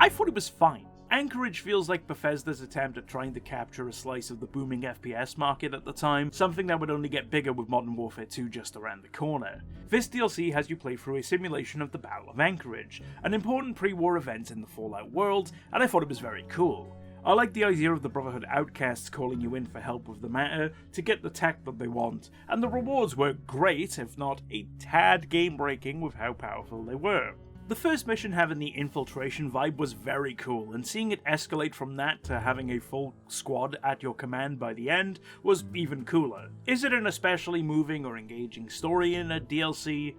I thought it was fine. Anchorage feels like Bethesda's attempt at trying to capture a slice of the booming FPS market at the time, something that would only get bigger with Modern Warfare 2 just around the corner. This DLC has you play through a simulation of the Battle of Anchorage, an important pre-war event in the Fallout world, and I thought it was very cool. I like the idea of the Brotherhood outcasts calling you in for help with the matter to get the tech that they want, and the rewards were great, if not a tad game-breaking with how powerful they were. The first mission having the infiltration vibe was very cool, and seeing it escalate from that to having a full squad at your command by the end was even cooler. Is it an especially moving or engaging story in a DLC?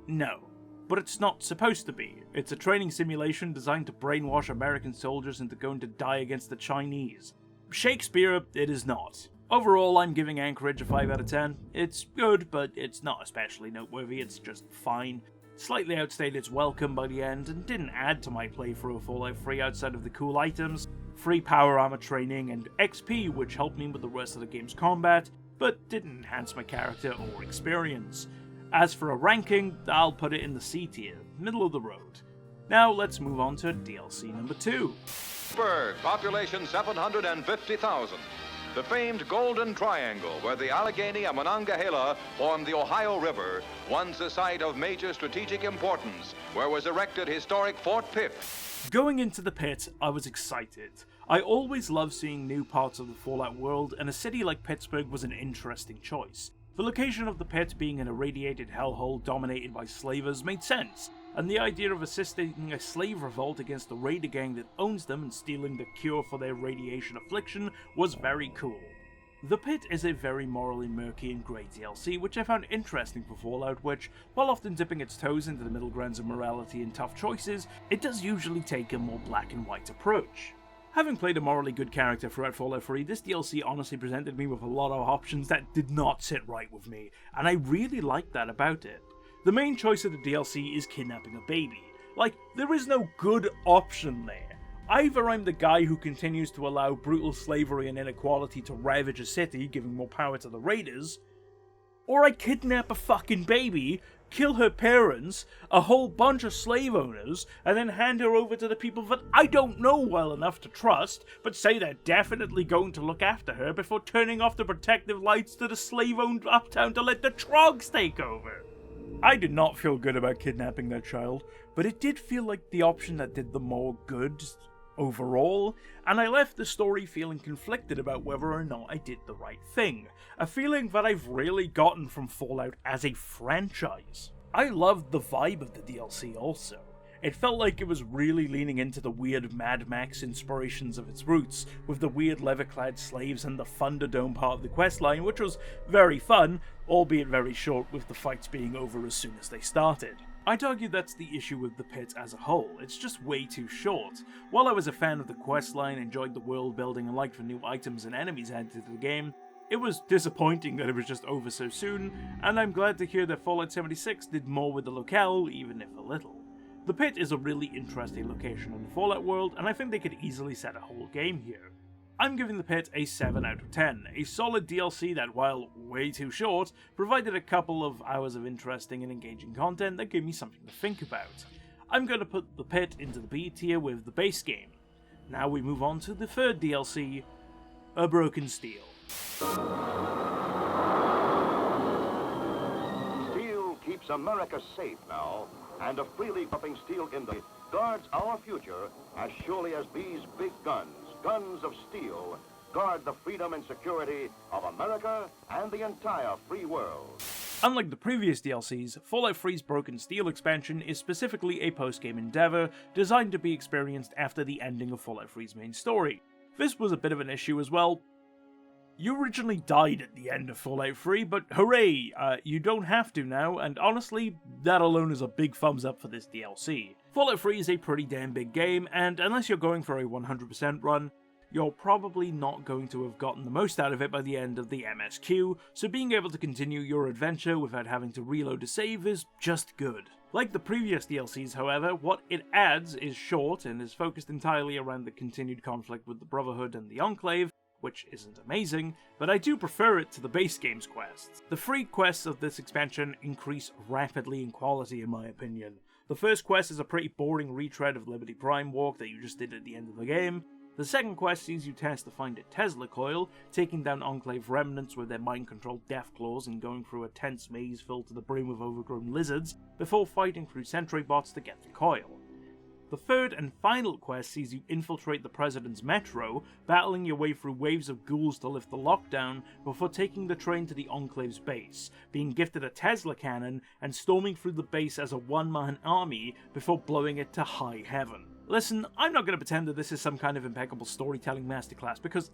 No. But it's not supposed to be. It's a training simulation designed to brainwash American soldiers into going to die against the Chinese. Shakespeare, it is not. Overall, I'm giving Anchorage a 5 out of 10. It's good, but it's not especially noteworthy, it's just fine. Slightly outstayed its welcome by the end, and didn't add to my playthrough of Fallout 3 outside of the cool items, free power armor training, and XP, which helped me with the rest of the game's combat, but didn't enhance my character or experience. As for a ranking, I'll put it in the C tier, middle of the road. Now let's move on to DLC number 2. Pittsburgh, population 750,000. The famed Golden Triangle, where the Allegheny and Monongahela form the Ohio River, once a site of major strategic importance, where was erected historic Fort Pitt. Going into the Pit, I was excited. I always love seeing new parts of the Fallout world, and a city like Pittsburgh was an interesting choice. The location of the Pit being an irradiated hellhole dominated by slavers made sense, and the idea of assisting a slave revolt against the raider gang that owns them and stealing the cure for their radiation affliction was very cool. The Pit is a very morally murky and grey DLC, which I found interesting for Fallout, which, while often dipping its toes into the middle grounds of morality and tough choices, it does usually take a more black and white approach. Having played a morally good character throughout Fallout 3, this DLC honestly presented me with a lot of options that did not sit right with me, and I really liked that about it. The main choice of the DLC is kidnapping a baby. Like, there is no good option there. Either I'm the guy who continues to allow brutal slavery and inequality to ravage a city, giving more power to the raiders, or I kidnap a fucking baby, kill her parents, a whole bunch of slave owners, and then hand her over to the people that I don't know well enough to trust, but say they're definitely going to look after her before turning off the protective lights to the slave-owned uptown to let the Trogs take over. I did not feel good about kidnapping that child, but it did feel like the option that did the more good overall, and I left the story feeling conflicted about whether or not I did the right thing, a feeling that I've rarely gotten from Fallout as a franchise. I loved the vibe of the DLC also. It felt like it was really leaning into the weird Mad Max inspirations of its roots, with the weird leather-clad slaves and the Thunderdome part of the questline, which was very fun, albeit very short, with the fights being over as soon as they started. I'd argue that's the issue with the Pit as a whole, it's just way too short. While I was a fan of the questline, enjoyed the world building and liked the new items and enemies added to the game, it was disappointing that it was just over so soon, and I'm glad to hear that Fallout 76 did more with the locale, even if a little. The Pit is a really interesting location in the Fallout world, and I think they could easily set a whole game here. I'm giving the Pit a 7 out of 10, a solid DLC that, while way too short, provided a couple of hours of interesting and engaging content that gave me something to think about. I'm going to put the Pit into the B tier with the base game. Now we move on to the third DLC, A Broken Steel. Steel keeps America safe now, and a freely pumping steel industry guards our future as surely as these big guns of steel, guard the freedom and security of America and the entire free world. Unlike the previous DLCs, Fallout 3's Broken Steel expansion is specifically a post-game endeavor designed to be experienced after the ending of Fallout 3's main story. This was a bit of an issue as well. You originally died at the end of Fallout 3, but hooray, you don't have to now, and honestly, that alone is a big thumbs up for this DLC. Fallout 3 is a pretty damn big game, and unless you're going for a 100% run, you're probably not going to have gotten the most out of it by the end of the MSQ, so being able to continue your adventure without having to reload a save is just good. Like the previous DLCs, however, what it adds is short and is focused entirely around the continued conflict with the Brotherhood and the Enclave, which isn't amazing, but I do prefer it to the base game's quests. The free quests of this expansion increase rapidly in quality in my opinion. The first quest is a pretty boring retread of Liberty Prime Walk that you just did at the end of the game. The second quest sees you test to find a Tesla coil, taking down Enclave remnants with their mind-controlled deathclaws and going through a tense maze filled to the brim with overgrown lizards, before fighting through sentry bots to get the coil. The third and final quest sees you infiltrate the President's Metro, battling your way through waves of ghouls to lift the lockdown before taking the train to the Enclave's base, being gifted a Tesla cannon, and storming through the base as a one-man army before blowing it to high heaven. Listen, I'm not going to pretend that this is some kind of impeccable storytelling masterclass, because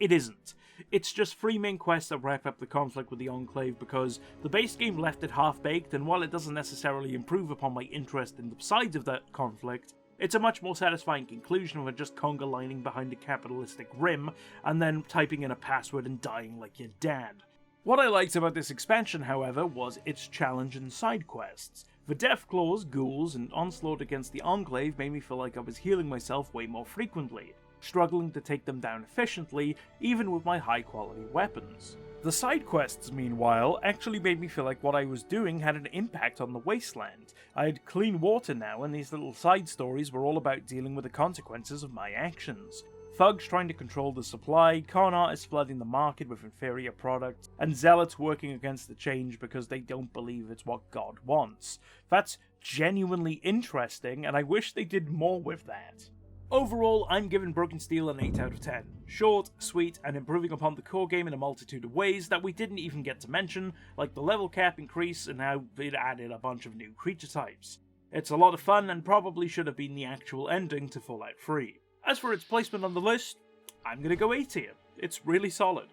it isn't. It's just 3 main quests that wrap up the conflict with the Enclave because the base game left it half-baked, and while it doesn't necessarily improve upon my interest in the sides of that conflict, it's a much more satisfying conclusion than just conga lining behind a capitalistic rim and then typing in a password and dying like your dad. What I liked about this expansion, however, was its challenge and side quests. The Deathclaws, ghouls, and onslaught against the Enclave made me feel like I was healing myself way more frequently, struggling to take them down efficiently, even with my high-quality weapons. The side quests, meanwhile, actually made me feel like what I was doing had an impact on the wasteland. I had clean water now, and these little side stories were all about dealing with the consequences of my actions. Thugs trying to control the supply, con artists flooding the market with inferior products, and zealots working against the change because they don't believe it's what God wants. That's genuinely interesting, and I wish they did more with that. Overall, I'm giving Broken Steel an 8 out of 10. Short, sweet, and improving upon the core game in a multitude of ways that we didn't even get to mention, like the level cap increase and how it added a bunch of new creature types. It's a lot of fun and probably should have been the actual ending to Fallout 3. As for its placement on the list, I'm gonna go A tier. It's really solid.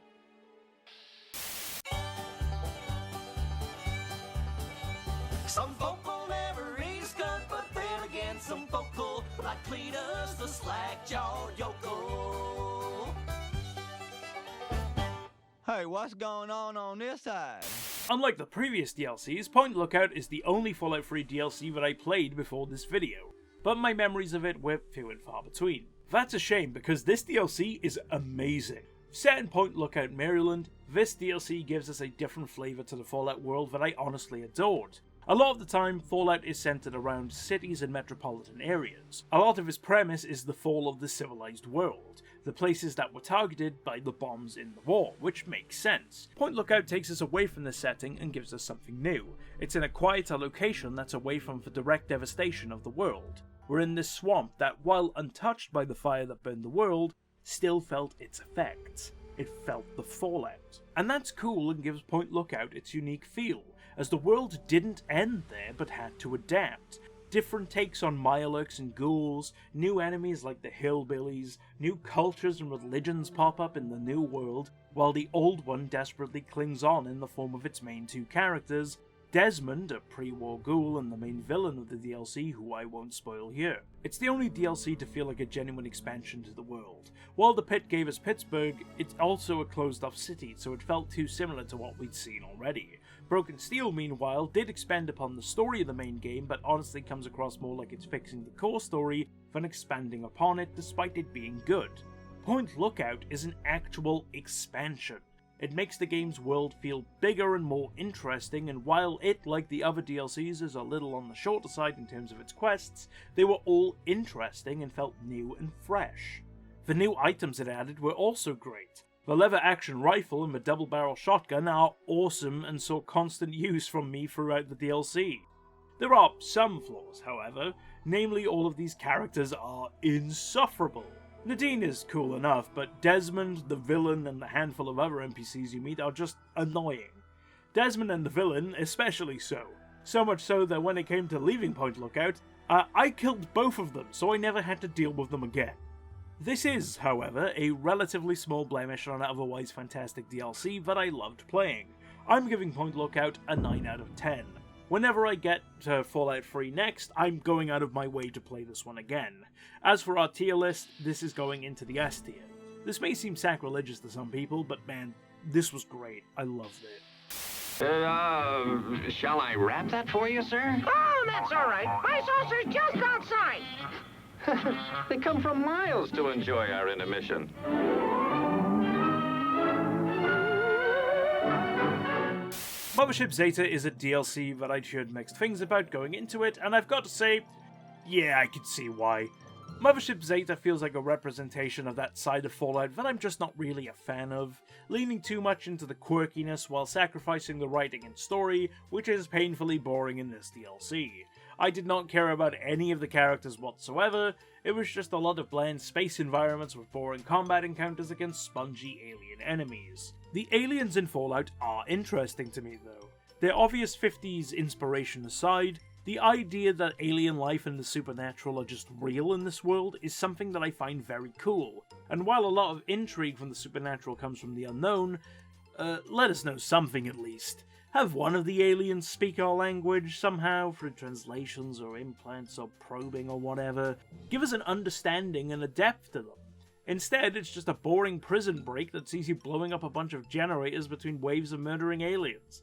some vocal, like Cletus the slack-jawed yokel. Hey, what's going on this side? Unlike the previous DLCs, Point Lookout is the only Fallout 3 DLC that I played before this video, but my memories of it were few and far between. That's a shame, because this DLC is amazing. Set in Point Lookout, Maryland, this DLC gives us a different flavour to the Fallout world that I honestly adored. A lot of the time, Fallout is centered around cities and metropolitan areas. A lot of its premise is the fall of the civilized world, the places that were targeted by the bombs in the war, which makes sense. Point Lookout takes us away from this setting and gives us something new. It's in a quieter location that's away from the direct devastation of the world. We're in this swamp that, while untouched by the fire that burned the world, still felt its effects. It felt the fallout. And that's cool and gives Point Lookout its unique feel, as the world didn't end there but had to adapt. Different takes on Mirelurks and ghouls, new enemies like the hillbillies, new cultures and religions pop up in the new world, while the old one desperately clings on in the form of its main two characters, Desmond, a pre-war ghoul and the main villain of the DLC, who I won't spoil here. It's the only DLC to feel like a genuine expansion to the world. While the Pitt gave us Pittsburgh, it's also a closed-off city, so it felt too similar to what we'd seen already. Broken Steel, meanwhile, did expand upon the story of the main game, but honestly comes across more like it's fixing the core story than expanding upon it, despite it being good. Point Lookout is an actual expansion. It makes the game's world feel bigger and more interesting, and while it, like the other DLCs, is a little on the shorter side in terms of its quests, they were all interesting and felt new and fresh. The new items it added were also great. The lever action rifle and the double barrel shotgun are awesome and saw constant use from me throughout the DLC. There are some flaws, however, namely all of these characters are insufferable. Nadine is cool enough, but Desmond, the villain, and the handful of other NPCs you meet are just annoying. Desmond and the villain especially so. So much so that when it came to leaving Point Lookout, I killed both of them, so I never had to deal with them again. This is, however, a relatively small blemish on an otherwise fantastic DLC that I loved playing. I'm giving Point Lookout a 9 out of 10. Whenever I get to Fallout 3 next, I'm going out of my way to play this one again. As for our tier list, this is going into the S tier. This may seem sacrilegious to some people, but man, this was great. I loved it. Shall I wrap that for you, sir? Oh, that's all right. My saucer's just outside. They come from miles to enjoy our intermission. Mothership Zeta is a DLC that I'd heard mixed things about going into it, and I've got to say, yeah, I can see why. Mothership Zeta feels like a representation of that side of Fallout that I'm just not really a fan of, leaning too much into the quirkiness while sacrificing the writing and story, which is painfully boring in this DLC. I did not care about any of the characters whatsoever. It was just a lot of bland space environments with boring combat encounters against spongy alien enemies. The aliens in Fallout are interesting to me though. Their obvious 50s inspiration aside, the idea that alien life and the supernatural are just real in this world is something that I find very cool, and while a lot of intrigue from the supernatural comes from the unknown, let us know something at least. Have one of the aliens speak our language somehow through translations or implants or probing or whatever. Give us an understanding and a depth to them. Instead, it's just a boring prison break that sees you blowing up a bunch of generators between waves of murdering aliens.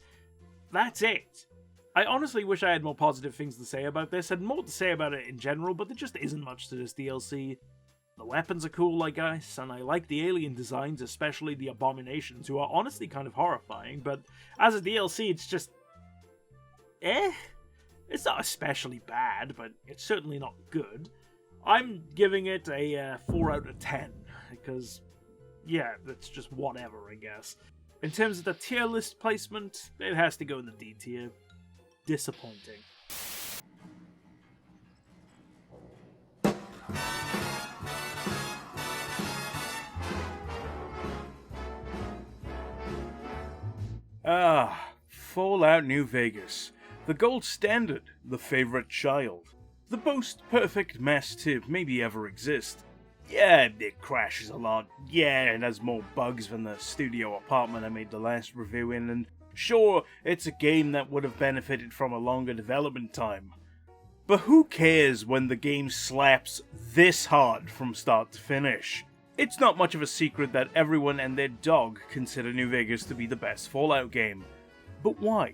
That's it. I honestly wish I had more positive things to say about this, and more to say about it in general, but there just isn't much to this DLC. The weapons are cool, I guess, and I like the alien designs, especially the abominations, who are honestly kind of horrifying, but as a DLC, it's just... It's not especially bad, but it's certainly not good. I'm giving it a 4 out of 10, because, yeah, that's just whatever, I guess. In terms of the tier list placement, it has to go in the D tier. Disappointing. Fallout New Vegas. The gold standard, the favorite child. The most perfect mess to maybe ever exist. Yeah, it crashes a lot. Yeah, it has more bugs than the studio apartment I made the last review in, and sure, it's a game that would have benefited from a longer development time. But who cares when the game slaps this hard from start to finish? It's not much of a secret that everyone and their dog consider New Vegas to be the best Fallout game. But why?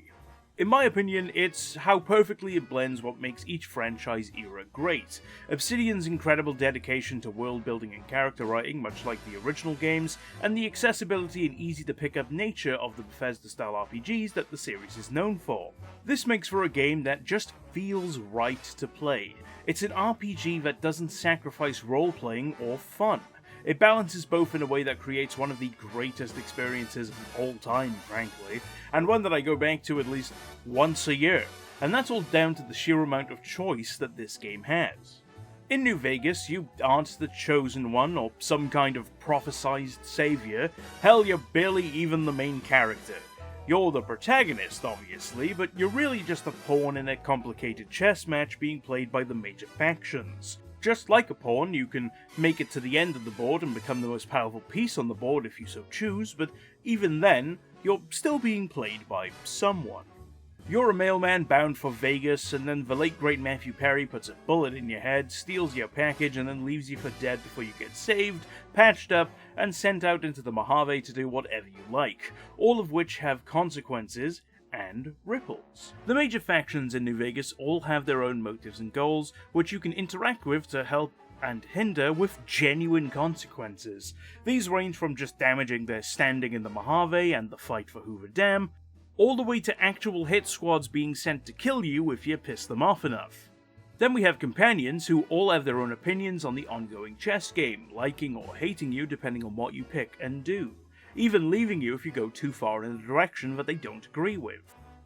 In my opinion, it's how perfectly it blends what makes each franchise era great. Obsidian's incredible dedication to world building and character writing, much like the original games, and the accessibility and easy to pick up nature of the Bethesda-style RPGs that the series is known for. This makes for a game that just feels right to play. It's an RPG that doesn't sacrifice role-playing or fun. It balances both in a way that creates one of the greatest experiences of all time, frankly, and one that I go back to at least once a year, and that's all down to the sheer amount of choice that this game has. In New Vegas, you aren't the chosen one or some kind of prophesized savior. Hell, you're barely even the main character. You're the protagonist, obviously, but you're really just a pawn in a complicated chess match being played by the major factions. Just like a pawn, you can make it to the end of the board and become the most powerful piece on the board if you so choose, but even then, you're still being played by someone. You're a mailman bound for Vegas, and then the late great Matthew Perry puts a bullet in your head, steals your package, and then leaves you for dead before you get saved, patched up, and sent out into the Mojave to do whatever you like, all of which have consequences and ripples. The major factions in New Vegas all have their own motives and goals, which you can interact with to help and hinder with genuine consequences. These range from just damaging their standing in the Mojave and the fight for Hoover Dam, all the way to actual hit squads being sent to kill you if you piss them off enough. Then we have companions who all have their own opinions on the ongoing chess game, liking or hating you depending on what you pick and do, even leaving you if you go too far in a direction that they don't agree with.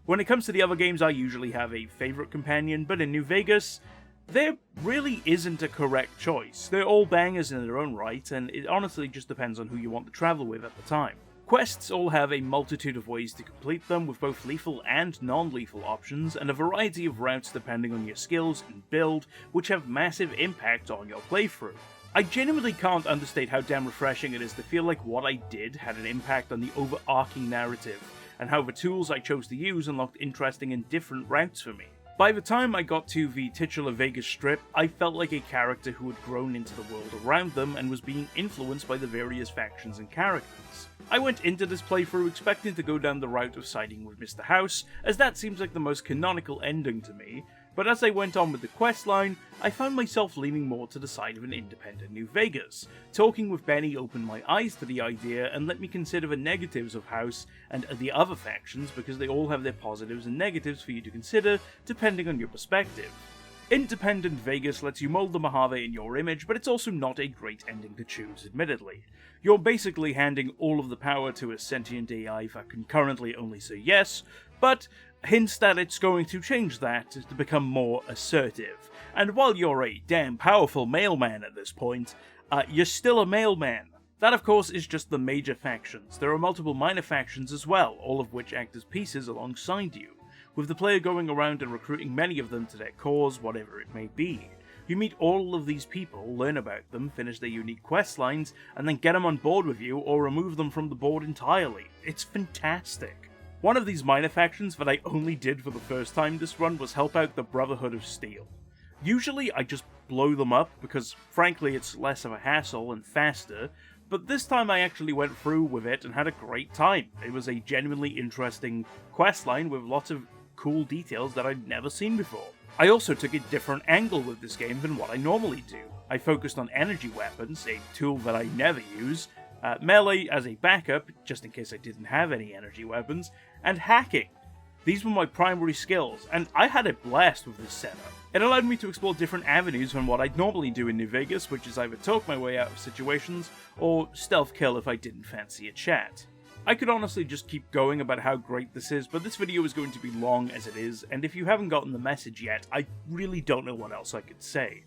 When it comes to the other games, I usually have a favourite companion, but in New Vegas, there really isn't a correct choice. They're all bangers in their own right, and it honestly just depends on who you want to travel with at the time. Quests all have a multitude of ways to complete them, with both lethal and non-lethal options, and a variety of routes depending on your skills and build, which have massive impact on your playthrough. I genuinely can't understate how damn refreshing it is to feel like what I did had an impact on the overarching narrative, and how the tools I chose to use unlocked interesting and different routes for me. By the time I got to the titular Vegas Strip, I felt like a character who had grown into the world around them and was being influenced by the various factions and characters. I went into this playthrough expecting to go down the route of siding with Mr. House, as that seems like the most canonical ending to me, but as I went on with the questline, I found myself leaning more to the side of an independent New Vegas. Talking with Benny opened my eyes to the idea and let me consider the negatives of House and the other factions, because they all have their positives and negatives for you to consider depending on your perspective. Independent Vegas lets you mold the Mojave in your image, but it's also not a great ending to choose, admittedly. You're basically handing all of the power to a sentient AI that can currently only say yes, but hints that it's going to change that to become more assertive. And while you're a damn powerful mailman at this point, you're still a mailman. That, of course, is just the major factions. There are multiple minor factions as well, all of which act as pieces alongside you, with the player going around and recruiting many of them to their cause, whatever it may be. You meet all of these people, learn about them, finish their unique quest lines, and then get them on board with you or remove them from the board entirely. It's fantastic. One of these minor factions that I only did for the first time this run was help out the Brotherhood of Steel. Usually I just blow them up because frankly it's less of a hassle and faster, but this time I actually went through with it and had a great time. It was a genuinely interesting questline with lots of cool details that I'd never seen before. I also took a different angle with this game than what I normally do. I focused on energy weapons, a tool that I never use, melee as a backup, just in case I didn't have any energy weapons, and hacking. These were my primary skills, and I had a blast with this setup. It allowed me to explore different avenues from what I'd normally do in New Vegas, which is either talk my way out of situations, or stealth kill if I didn't fancy a chat. I could honestly just keep going about how great this is, but this video is going to be long as it is, and if you haven't gotten the message yet, I really don't know what else I could say.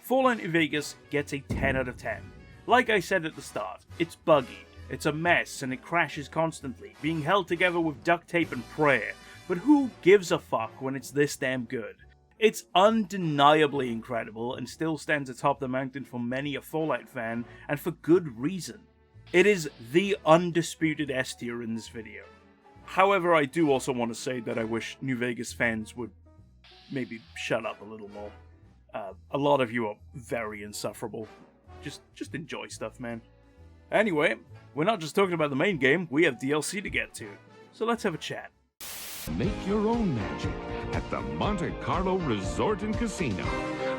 Fallout New Vegas gets a 10 out of 10. Like I said at the start, it's buggy, it's a mess, and it crashes constantly, being held together with duct tape and prayer, but who gives a fuck when it's this damn good? It's undeniably incredible, and still stands atop the mountain for many a Fallout fan, and for good reason. It is the undisputed S tier in this video. However, I do also want to say that I wish New Vegas fans would maybe shut up a little more. A lot of you are very insufferable. Just enjoy stuff, man. Anyway, we're not just talking about the main game, we have DLC to get to. So let's have a chat. Make your own magic at the Monte Carlo Resort and Casino.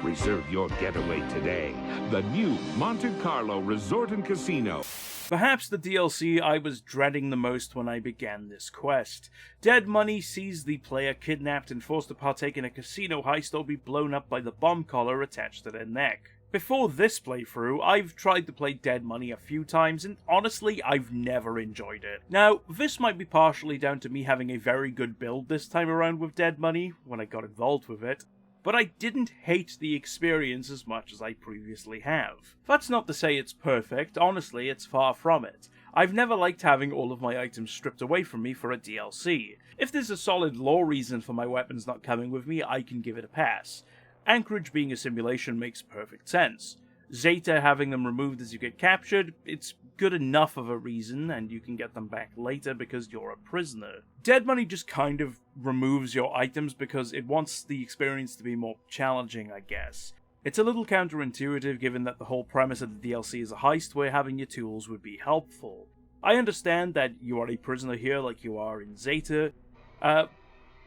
Reserve your getaway today. The new Monte Carlo Resort and Casino. Perhaps the DLC I was dreading the most when I began this quest. Dead Money sees the player kidnapped and forced to partake in a casino heist or be blown up by the bomb collar attached to their neck. Before this playthrough, I've tried to play Dead Money a few times, and honestly, I've never enjoyed it. Now, this might be partially down to me having a very good build this time around with Dead Money, when I got involved with it, but I didn't hate the experience as much as I previously have. That's not to say it's perfect, honestly, it's far from it. I've never liked having all of my items stripped away from me for a DLC. If there's a solid lore reason for my weapons not coming with me, I can give it a pass. Anchorage being a simulation makes perfect sense. Zeta having them removed as you get captured, it's good enough of a reason, and you can get them back later because you're a prisoner. Dead Money just kind of removes your items because it wants the experience to be more challenging, I guess. It's a little counterintuitive given that the whole premise of the DLC is a heist where having your tools would be helpful. I understand that you are a prisoner here like you are in Zeta,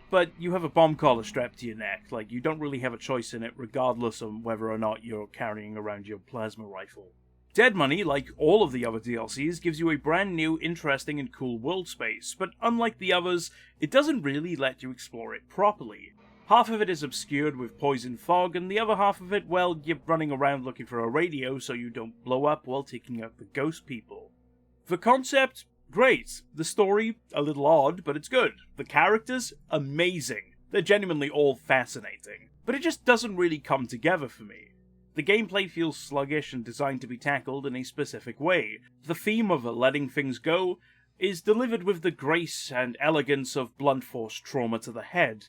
but you have a bomb collar strapped to your neck, like you don't really have a choice in it regardless of whether or not you're carrying around your plasma rifle. Dead Money, like all of the other DLCs, gives you a brand new, interesting and cool world space, but unlike the others, it doesn't really let you explore it properly. Half of it is obscured with poison fog, and the other half of it, well, you're running around looking for a radio so you don't blow up while taking out the ghost people. The concept? Great. The story? A little odd, but it's good. The characters? Amazing. They're genuinely all fascinating. But it just doesn't really come together for me. The gameplay feels sluggish and designed to be tackled in a specific way. The theme of letting things go is delivered with the grace and elegance of blunt force trauma to the head.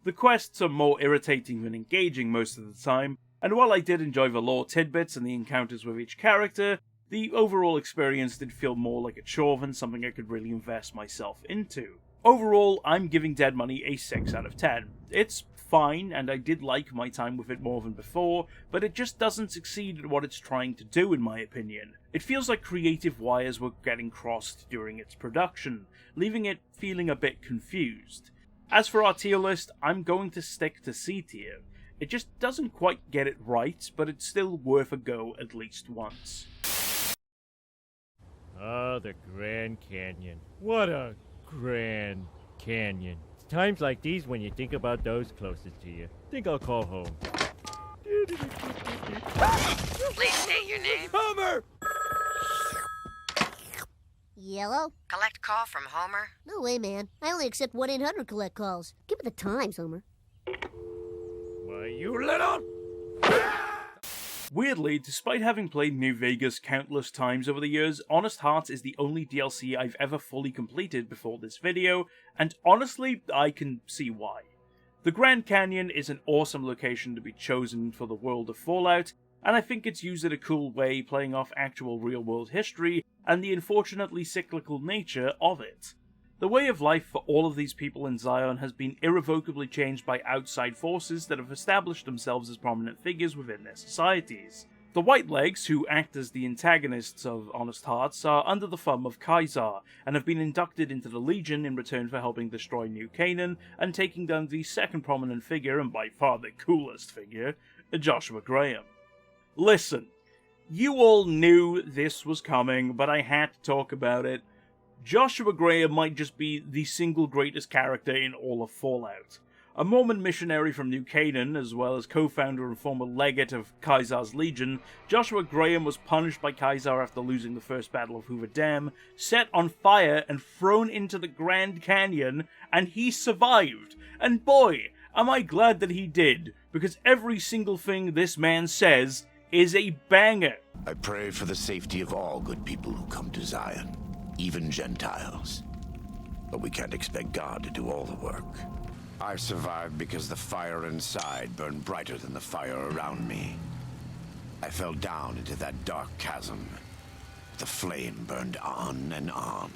The quests are more irritating than engaging most of the time, and while I did enjoy the lore tidbits and the encounters with each character, the overall experience did feel more like a chore than something I could really invest myself into. Overall, I'm giving Dead Money a 6 out of 10. It's fine, and I did like my time with it more than before, but it just doesn't succeed at what it's trying to do in my opinion. It feels like creative wires were getting crossed during its production, leaving it feeling a bit confused. As for our tier list, I'm going to stick to C tier. It just doesn't quite get it right, but it's still worth a go at least once. Oh, the Grand Canyon. What a Grand Canyon. It's times like these when you think about those closest to you. Think I'll call home. Please state your name. Homer! Yellow? Collect call from Homer? No way, man. I only accept 1-800 collect calls. Give me the times, Homer. Why, you little... Weirdly, despite having played New Vegas countless times over the years, Honest Hearts is the only DLC I've ever fully completed before this video, and honestly, I can see why. The Grand Canyon is an awesome location to be chosen for the world of Fallout, and I think it's used in a cool way, playing off actual real-world history and the unfortunately cyclical nature of it. The way of life for all of these people in Zion has been irrevocably changed by outside forces that have established themselves as prominent figures within their societies. The Whitelegs, who act as the antagonists of Honest Hearts, are under the thumb of Kaiser, and have been inducted into the Legion in return for helping destroy New Canaan and taking down the second prominent figure, and by far the coolest figure, Joshua Graham. Listen, you all knew this was coming, but I had to talk about it. Joshua Graham might just be the single greatest character in all of Fallout. A Mormon missionary from New Canaan, as well as co-founder and former legate of Kaiser's Legion, Joshua Graham was punished by Kaiser after losing the first Battle of Hoover Dam, set on fire and thrown into the Grand Canyon, and he survived. And boy, am I glad that he did, because every single thing this man says is a banger. I pray for the safety of all good people who come to Zion, even Gentiles. But we can't expect God to do all the work. I survived because the fire inside burned brighter than the fire around me. I fell down into that dark chasm. The flame burned on and on.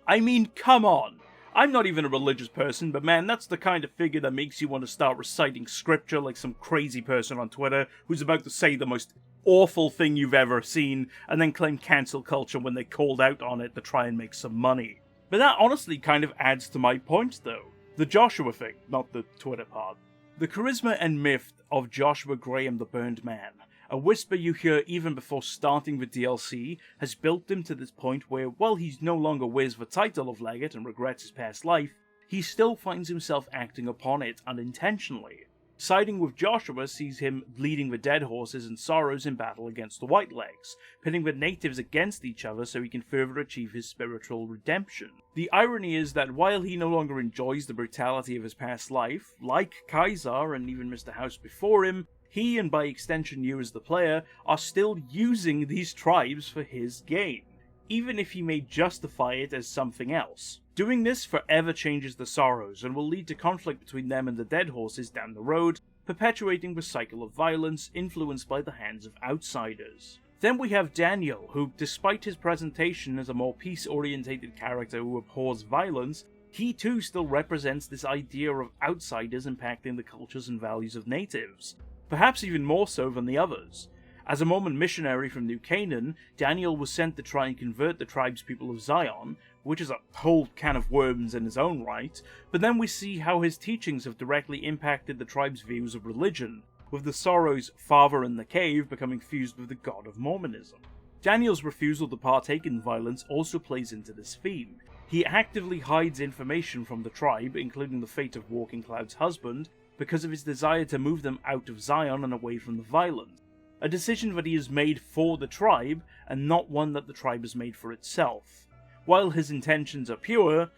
I mean, come on. I'm not even a religious person, but man, that's the kind of figure that makes you want to start reciting scripture like some crazy person on Twitter who's about to say the most awful thing you've ever seen and then claim cancel culture when they called out on it to try and make some money. But that honestly kind of adds to my point though. The Joshua thing, not the Twitter part. The charisma and myth of Joshua Graham the Burned Man, a whisper you hear even before starting the DLC, has built him to this point where, while he's no longer wears the title of Legate and regrets his past life, he still finds himself acting upon it unintentionally. Siding with Joshua sees him leading the Dead Horses and Sorrows in battle against the Whitelegs, pitting the natives against each other so he can further achieve his spiritual redemption. The irony is that while he no longer enjoys the brutality of his past life, like Kaiser and even Mr. House before him, he, and by extension you as the player, are still using these tribes for his gain, even if he may justify it as something else. Doing this forever changes the Sorrows, and will lead to conflict between them and the Dead Horses down the road, perpetuating the cycle of violence influenced by the hands of outsiders. Then we have Daniel, who, despite his presentation as a more peace-orientated character who abhors violence, he too still represents this idea of outsiders impacting the cultures and values of natives. Perhaps even more so than the others. As a Mormon missionary from New Canaan, Daniel was sent to try and convert the tribespeople of Zion, which is a whole can of worms in his own right, but then we see how his teachings have directly impacted the tribe's views of religion, with the Sorrow's father in the cave becoming fused with the god of Mormonism. Daniel's refusal to partake in violence also plays into this theme. He actively hides information from the tribe, including the fate of Walking Cloud's husband, because of his desire to move them out of Zion and away from the violence. A decision that he has made for the tribe, and not one that the tribe has made for itself. While his intentions are pure,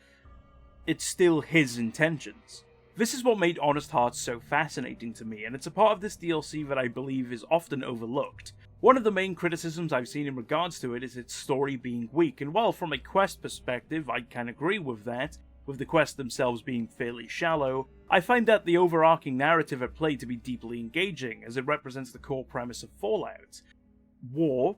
it's still his intentions. This is what made Honest Hearts so fascinating to me, and it's a part of this DLC that I believe is often overlooked. One of the main criticisms I've seen in regards to it is its story being weak, and while from a quest perspective I can agree with that, with the quests themselves being fairly shallow, I find that the overarching narrative at play to be deeply engaging, as it represents the core premise of Fallout. War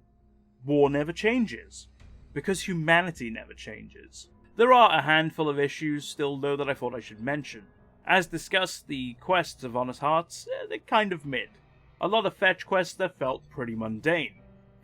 never changes, because humanity never changes. There are a handful of issues still though that I thought I should mention. As discussed, the quests of Honest Hearts, they're kind of mid. A lot of fetch quests that felt pretty mundane.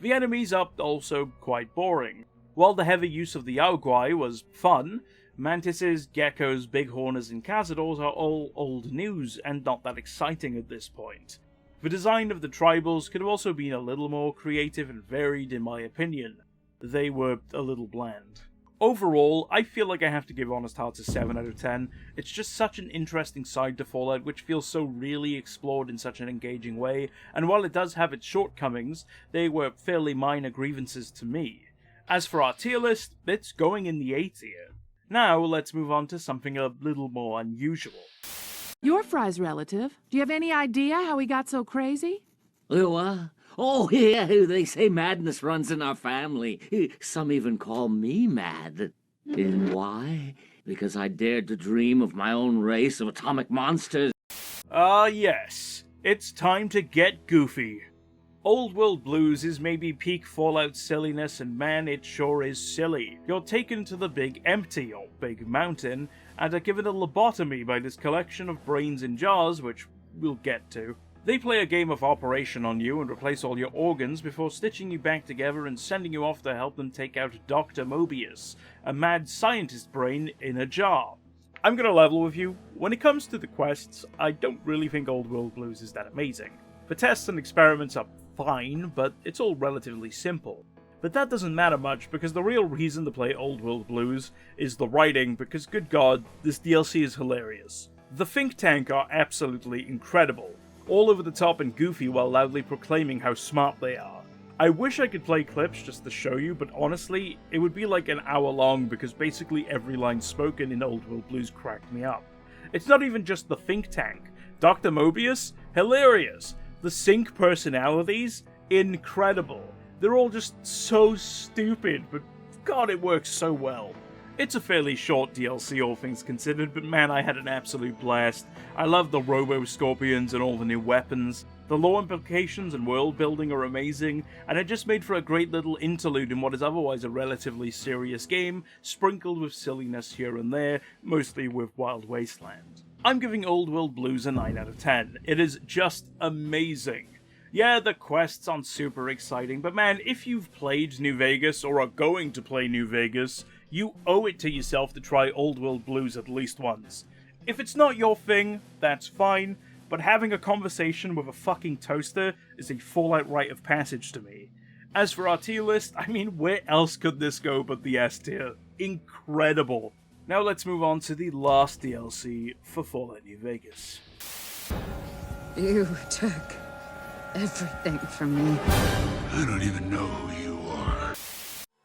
The enemies are also quite boring. While the heavy use of the Yaoguai was fun, Mantises, Geckos, Bighorners, and Cazadors are all old news and not that exciting at this point. The design of the tribals could have also been a little more creative and varied in my opinion. They were a little bland. Overall, I feel like I have to give Honest Hearts a 7 out of 10. It's just such an interesting side to Fallout which feels so really explored in such an engaging way, and while it does have its shortcomings, they were fairly minor grievances to me. As for our tier list, it's going in the A tier. Now, let's move on to something a little more unusual. Your Fry's relative. Do you have any idea how he got so crazy? Oh, yeah, they say madness runs in our family. Some even call me mad. And why? Because I dared to dream of my own race of atomic monsters. Yes. It's time to get goofy. Old World Blues is maybe peak Fallout silliness, and man, it sure is silly. You're taken to the Big Empty, or Big Mountain, and are given a lobotomy by this collection of brains in jars, which we'll get to. They play a game of operation on you and replace all your organs before stitching you back together and sending you off to help them take out Dr. Mobius, a mad scientist brain in a jar. I'm gonna level with you. When it comes to the quests, I don't really think Old World Blues is that amazing. The tests and experiments are fine, but it's all relatively simple. But that doesn't matter much, because the real reason to play Old World Blues is the writing, because good god, this DLC is hilarious. The think tank are absolutely incredible, all over the top and goofy while loudly proclaiming how smart they are. I wish I could play clips just to show you, but honestly, it would be like an hour long because basically every line spoken in Old World Blues cracked me up. It's not even just the think tank. Dr. Mobius? Hilarious. The sync personalities? Incredible. They're all just so stupid, but god, it works so well. It's a fairly short DLC, all things considered, but man, I had an absolute blast. I love the Robo-Scorpions and all the new weapons. The lore implications and world building are amazing, and it just made for a great little interlude in what is otherwise a relatively serious game, sprinkled with silliness here and there, mostly with Wild Wasteland. I'm giving Old World Blues a 9 out of 10. It is just amazing. Yeah, the quests aren't super exciting, but man, if you've played New Vegas or are going to play New Vegas, you owe it to yourself to try Old World Blues at least once. If it's not your thing, that's fine, but having a conversation with a fucking toaster is a Fallout rite of passage to me. As for our tier list, I mean, where else could this go but the S tier? Incredible. Now let's move on to the last DLC for Fallout New Vegas. You took everything from me. I don't even know who you are.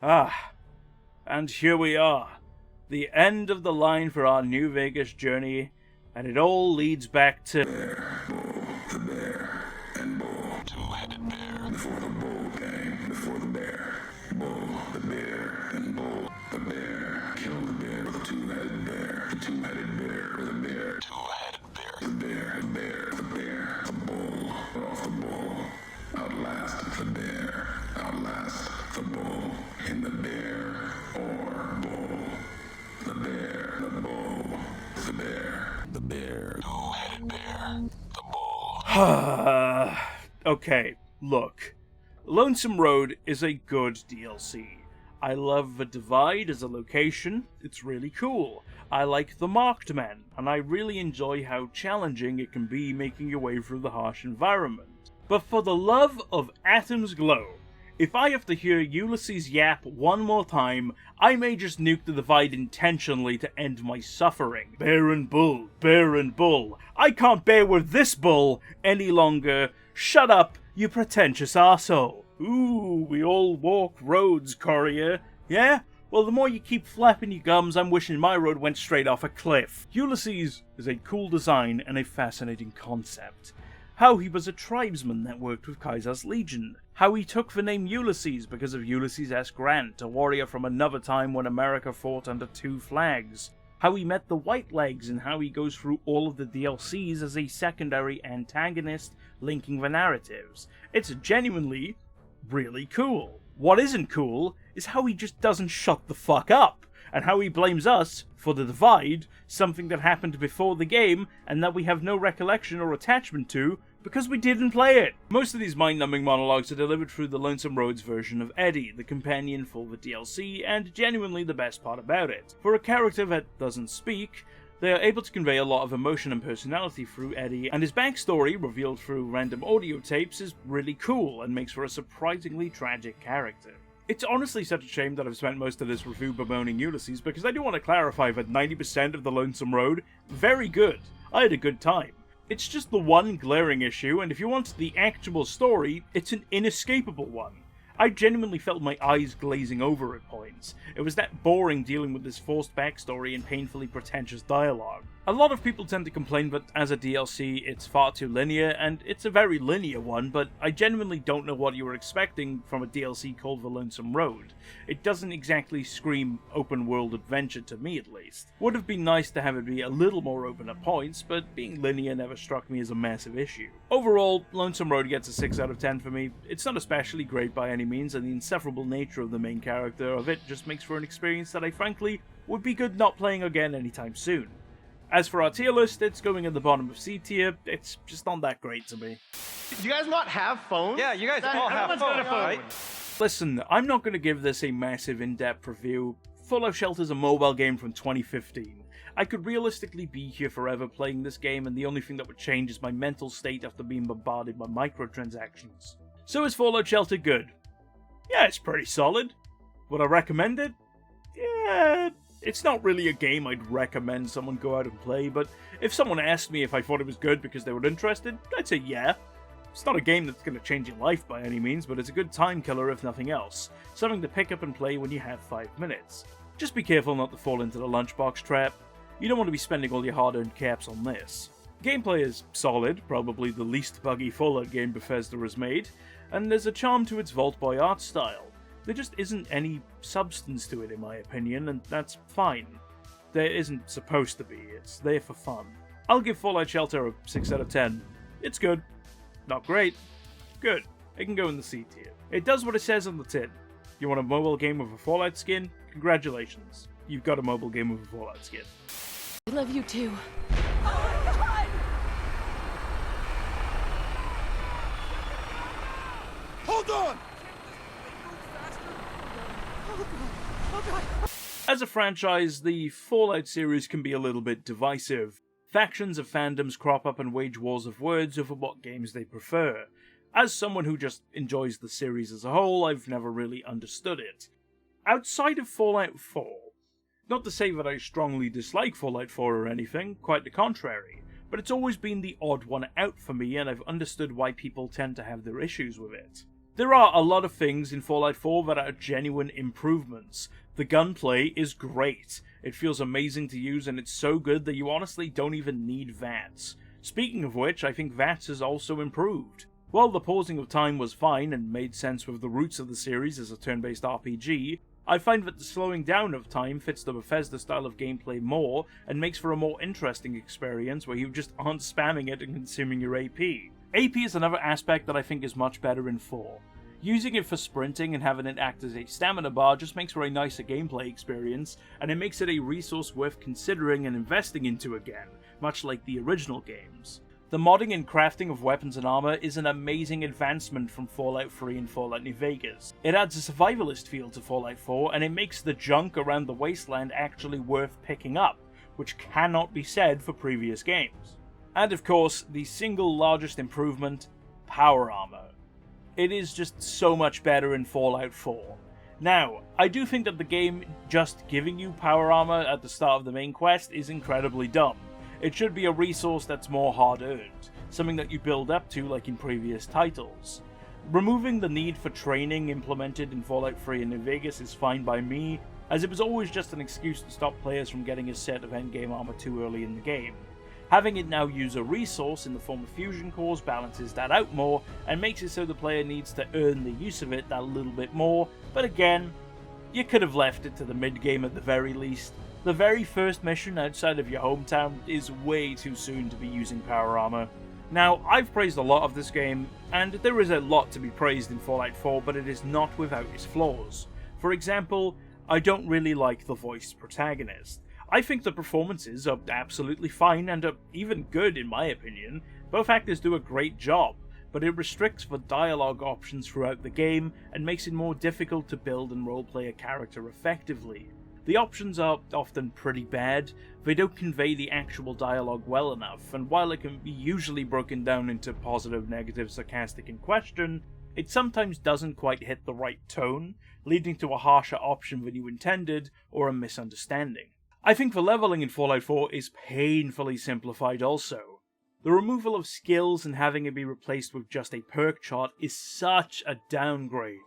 Ah, and here we are. The end of the line for our New Vegas journey, and it all leads back to... Bear, bull, the bear, and bull. Two-headed bear. Before the bull came, before the bear. Bull, the bear, and bull. The bear. Kill the bear with a two-headed bear. The two-headed bear with a bear. Two-headed bear. The bear, the bear, the bear. The bull. Off the bull. Outlast the bear. Outlast the bull. In the bear or bull. The bear, the bull. The bear. The bear. Two-headed bear. The bull. Okay, look. Lonesome Road is a good DLC. I love the Divide as a location, it's really cool. I like the Marked Men, and I really enjoy how challenging it can be making your way through the harsh environment. But for the love of Atom's Glow, if I have to hear Ulysses yap one more time, I may just nuke the Divide intentionally to end my suffering. Bear and bull, bear and bull. I can't bear with this bull any longer. Shut up, you pretentious arsehole. Ooh, we all walk roads, courier. Yeah? Well, the more you keep flapping your gums, I'm wishing my road went straight off a cliff. Ulysses is a cool design and a fascinating concept. How he was a tribesman that worked with Caesar's Legion. How he took the name Ulysses because of Ulysses S. Grant, a warrior from another time when America fought under two flags. How he met the Whitelegs and how he goes through all of the DLCs as a secondary antagonist linking the narratives. It's genuinely really cool. What isn't cool is how he just doesn't shut the fuck up, and how he blames us for the Divide, something that happened before the game and that we have no recollection or attachment to because we didn't play it. Most of these mind-numbing monologues are delivered through the Lonesome Road's version of Eddie, the companion for the DLC, and genuinely the best part about it. For a character that doesn't speak, they are able to convey a lot of emotion and personality through Eddie, and his backstory, revealed through random audio tapes, is really cool and makes for a surprisingly tragic character. It's honestly such a shame that I've spent most of this review bemoaning Ulysses, because I do want to clarify that 90% of the Lonesome Road, very good. I had a good time. It's just the one glaring issue, and if you want the actual story, it's an inescapable one. I genuinely felt my eyes glazing over at points. It was that boring dealing with this forced backstory and painfully pretentious dialogue. A lot of people tend to complain that as a DLC it's far too linear, and it's a very linear one, but I genuinely don't know what you were expecting from a DLC called The Lonesome Road. It doesn't exactly scream open world adventure to me at least. Would have been nice to have it be a little more open at points, but being linear never struck me as a massive issue. Overall, Lonesome Road gets a 6 out of 10 for me. It's not especially great by any means, and the insufferable nature of the main character of it just makes for an experience that I frankly would be good not playing again anytime soon. As for our tier list, it's going at the bottom of C tier. It's just not that great to me. Do you guys not have phones? Yeah, you guys all have phones, right? Listen, I'm not going to give this a massive in-depth review. Fallout Shelter's a mobile game from 2015. I could realistically be here forever playing this game, and the only thing that would change is my mental state after being bombarded by microtransactions. So is Fallout Shelter good? Yeah, it's pretty solid. Would I recommend it? Yeah, it's not really a game I'd recommend someone go out and play, but if someone asked me if I thought it was good because they were interested, I'd say yeah. It's not a game that's going to change your life by any means, but it's a good time killer if nothing else. Something to pick up and play when you have 5 minutes. Just be careful not to fall into the lunchbox trap. You don't want to be spending all your hard-earned caps on this. Gameplay is solid, probably the least buggy Fallout game Bethesda has made, and there's a charm to its Vault Boy art style. There just isn't any substance to it in my opinion, and that's fine. There isn't supposed to be, it's there for fun. I'll give Fallout Shelter a 6 out of 10. It's good. Not great. Good. It can go in the C tier. It does what it says on the tin. You want a mobile game with a Fallout skin? Congratulations. You've got a mobile game with a Fallout skin. I love you too. Hold on! As a franchise, the Fallout series can be a little bit divisive. Factions of fandoms crop up and wage wars of words over what games they prefer. As someone who just enjoys the series as a whole, I've never really understood it. Outside of Fallout 4, not to say that I strongly dislike Fallout 4 or anything, quite the contrary, but it's always been the odd one out for me, and I've understood why people tend to have their issues with it. There are a lot of things in Fallout 4 that are genuine improvements. The gunplay is great. It feels amazing to use, and it's so good that you honestly don't even need VATS. Speaking of which, I think VATS has also improved. While the pausing of time was fine and made sense with the roots of the series as a turn-based RPG, I find that the slowing down of time fits the Bethesda style of gameplay more and makes for a more interesting experience where you just aren't spamming it and consuming your AP. AP is another aspect that I think is much better in 4. Using it for sprinting and having it act as a stamina bar just makes for a nicer gameplay experience, and it makes it a resource worth considering and investing into again, much like the original games. The modding and crafting of weapons and armor is an amazing advancement from Fallout 3 and Fallout New Vegas. It adds a survivalist feel to Fallout 4, and it makes the junk around the wasteland actually worth picking up, which cannot be said for previous games. And of course, the single largest improvement, power armor. It is just so much better in Fallout 4. Now, I do think that the game just giving you power armor at the start of the main quest is incredibly dumb. It should be a resource that's more hard-earned, something that you build up to like in previous titles. Removing the need for training implemented in Fallout 3 and New Vegas is fine by me, as it was always just an excuse to stop players from getting a set of endgame armor too early in the game. Having it now use a resource in the form of fusion cores balances that out more, and makes it so the player needs to earn the use of it that little bit more, but again, you could have left it to the mid-game at the very least. The very first mission outside of your hometown is way too soon to be using power armor. Now, I've praised a lot of this game, and there is a lot to be praised in Fallout 4, but it is not without its flaws. For example, I don't really like the voiced protagonist. I think the performances are absolutely fine and are even good in my opinion. Both actors do a great job, but it restricts the dialogue options throughout the game and makes it more difficult to build and roleplay a character effectively. The options are often pretty bad, they don't convey the actual dialogue well enough, and while it can be usually broken down into positive, negative, sarcastic, and question, it sometimes doesn't quite hit the right tone, leading to a harsher option than you intended or a misunderstanding. I think the leveling in Fallout 4 is painfully simplified also. The removal of skills and having it be replaced with just a perk chart is such a downgrade.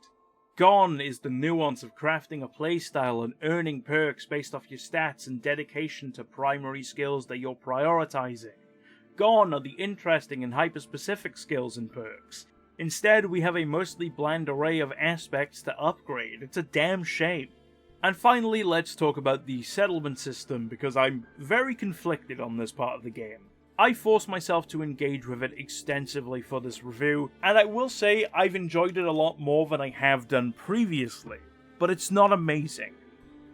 Gone is the nuance of crafting a playstyle and earning perks based off your stats and dedication to primary skills that you're prioritizing. Gone are the interesting and hyper-specific skills and perks. Instead, we have a mostly bland array of aspects to upgrade. It's a damn shame. And finally, let's talk about the settlement system, because I'm very conflicted on this part of the game. I forced myself to engage with it extensively for this review, and I will say I've enjoyed it a lot more than I have done previously, but it's not amazing.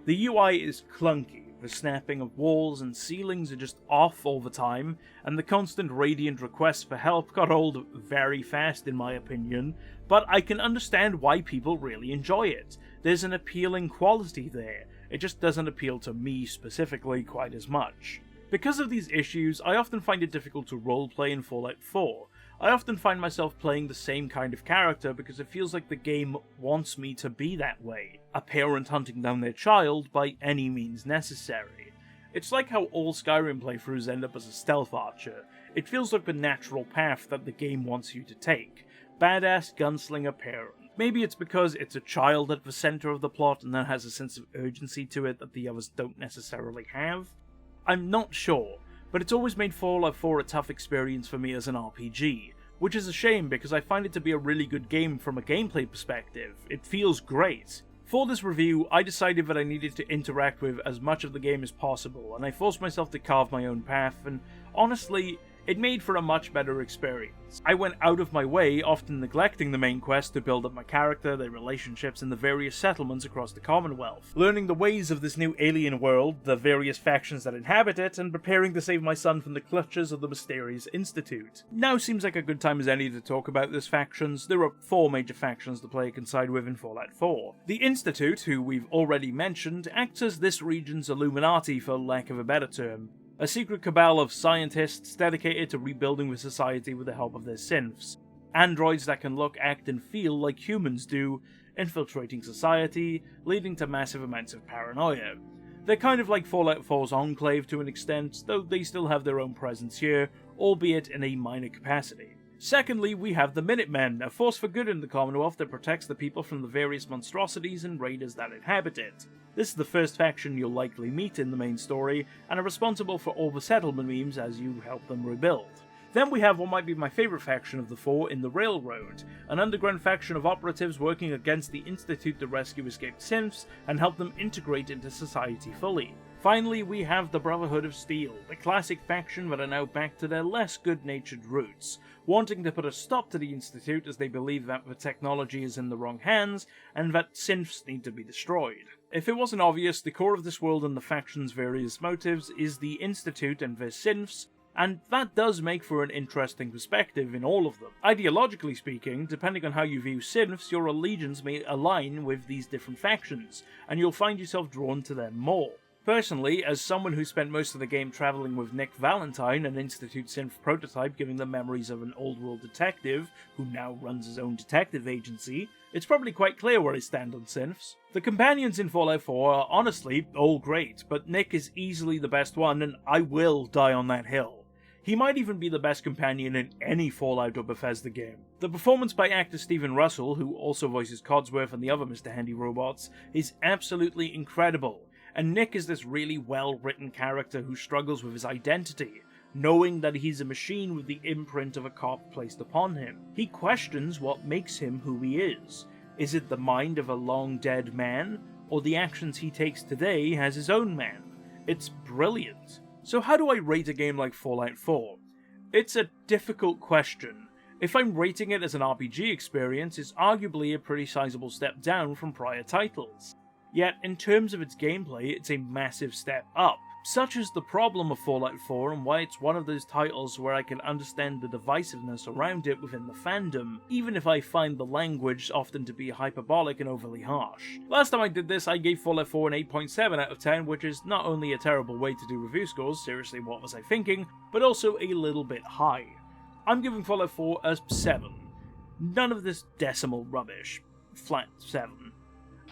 The UI is clunky, the snapping of walls and ceilings are just off all the time, and the constant radiant requests for help got old very fast in my opinion, but I can understand why people really enjoy it. There's an appealing quality there, it just doesn't appeal to me specifically quite as much. Because of these issues, I often find it difficult to roleplay in Fallout 4. I often find myself playing the same kind of character because it feels like the game wants me to be that way, a parent hunting down their child by any means necessary. It's like how all Skyrim playthroughs end up as a stealth archer. It feels like the natural path that the game wants you to take. Badass gunslinger parent. Maybe it's because it's a child at the center of the plot and that has a sense of urgency to it that the others don't necessarily have. I'm not sure, but it's always made Fallout 4 a tough experience for me as an RPG, which is a shame because I find it to be a really good game from a gameplay perspective. It feels great. For this review, I decided that I needed to interact with as much of the game as possible, and I forced myself to carve my own path, and honestly, It made for a much better experience. I went out of my way, often neglecting the main quest, to build up my character, their relationships, and the various settlements across the Commonwealth, learning the ways of this new alien world, the various factions that inhabit it, and preparing to save my son from the clutches of the mysterious Institute. Now seems like a good time as any to talk about these factions. There are 4 major factions the player can side with in Fallout 4. The Institute, who we've already mentioned, acts as this region's Illuminati, for lack of a better term. A secret cabal of scientists dedicated to rebuilding the society with the help of their synths. Androids that can look, act, and feel like humans do, infiltrating society, leading to massive amounts of paranoia. They're kind of like Fallout 4's Enclave to an extent, though they still have their own presence here, albeit in a minor capacity. Secondly, we have the Minutemen, a force for good in the Commonwealth that protects the people from the various monstrosities and raiders that inhabit it. This is the first faction you'll likely meet in the main story, and are responsible for all the settlement memes as you help them rebuild. Then we have what might be my favourite faction of the 4 in the Railroad, an underground faction of operatives working against the Institute to rescue escaped synths and help them integrate into society fully. Finally, we have the Brotherhood of Steel, the classic faction that are now back to their less good-natured roots, wanting to put a stop to the Institute as they believe that the technology is in the wrong hands and that synths need to be destroyed. If it wasn't obvious, the core of this world and the faction's various motives is the Institute and their synths, and that does make for an interesting perspective in all of them. Ideologically speaking, depending on how you view synths, your allegiance may align with these different factions, and you'll find yourself drawn to them more. Personally, as someone who spent most of the game travelling with Nick Valentine, an Institute synth prototype giving the memories of an old-world detective who now runs his own detective agency, it's probably quite clear where I stand on synths. The companions in Fallout 4 are honestly all great, but Nick is easily the best one, and I will die on that hill. He might even be the best companion in any Fallout or Bethesda game. The performance by actor Stephen Russell, who also voices Codsworth and the other Mr. Handy robots, is absolutely incredible. And Nick is this really well-written character who struggles with his identity, knowing that he's a machine with the imprint of a cop placed upon him. He questions what makes him who he is. Is it the mind of a long-dead man, or the actions he takes today as his own man? It's brilliant. So how do I rate a game like Fallout 4? It's a difficult question. If I'm rating it as an RPG experience, it's arguably a pretty sizable step down from prior titles. Yet, in terms of its gameplay, it's a massive step up. Such is the problem of Fallout 4 and why it's one of those titles where I can understand the divisiveness around it within the fandom, even if I find the language often to be hyperbolic and overly harsh. Last time I did this, I gave Fallout 4 an 8.7 out of 10, which is not only a terrible way to do review scores, seriously what was I thinking, but also a little bit high. I'm giving Fallout 4 a 7. None of this decimal rubbish. Flat 7.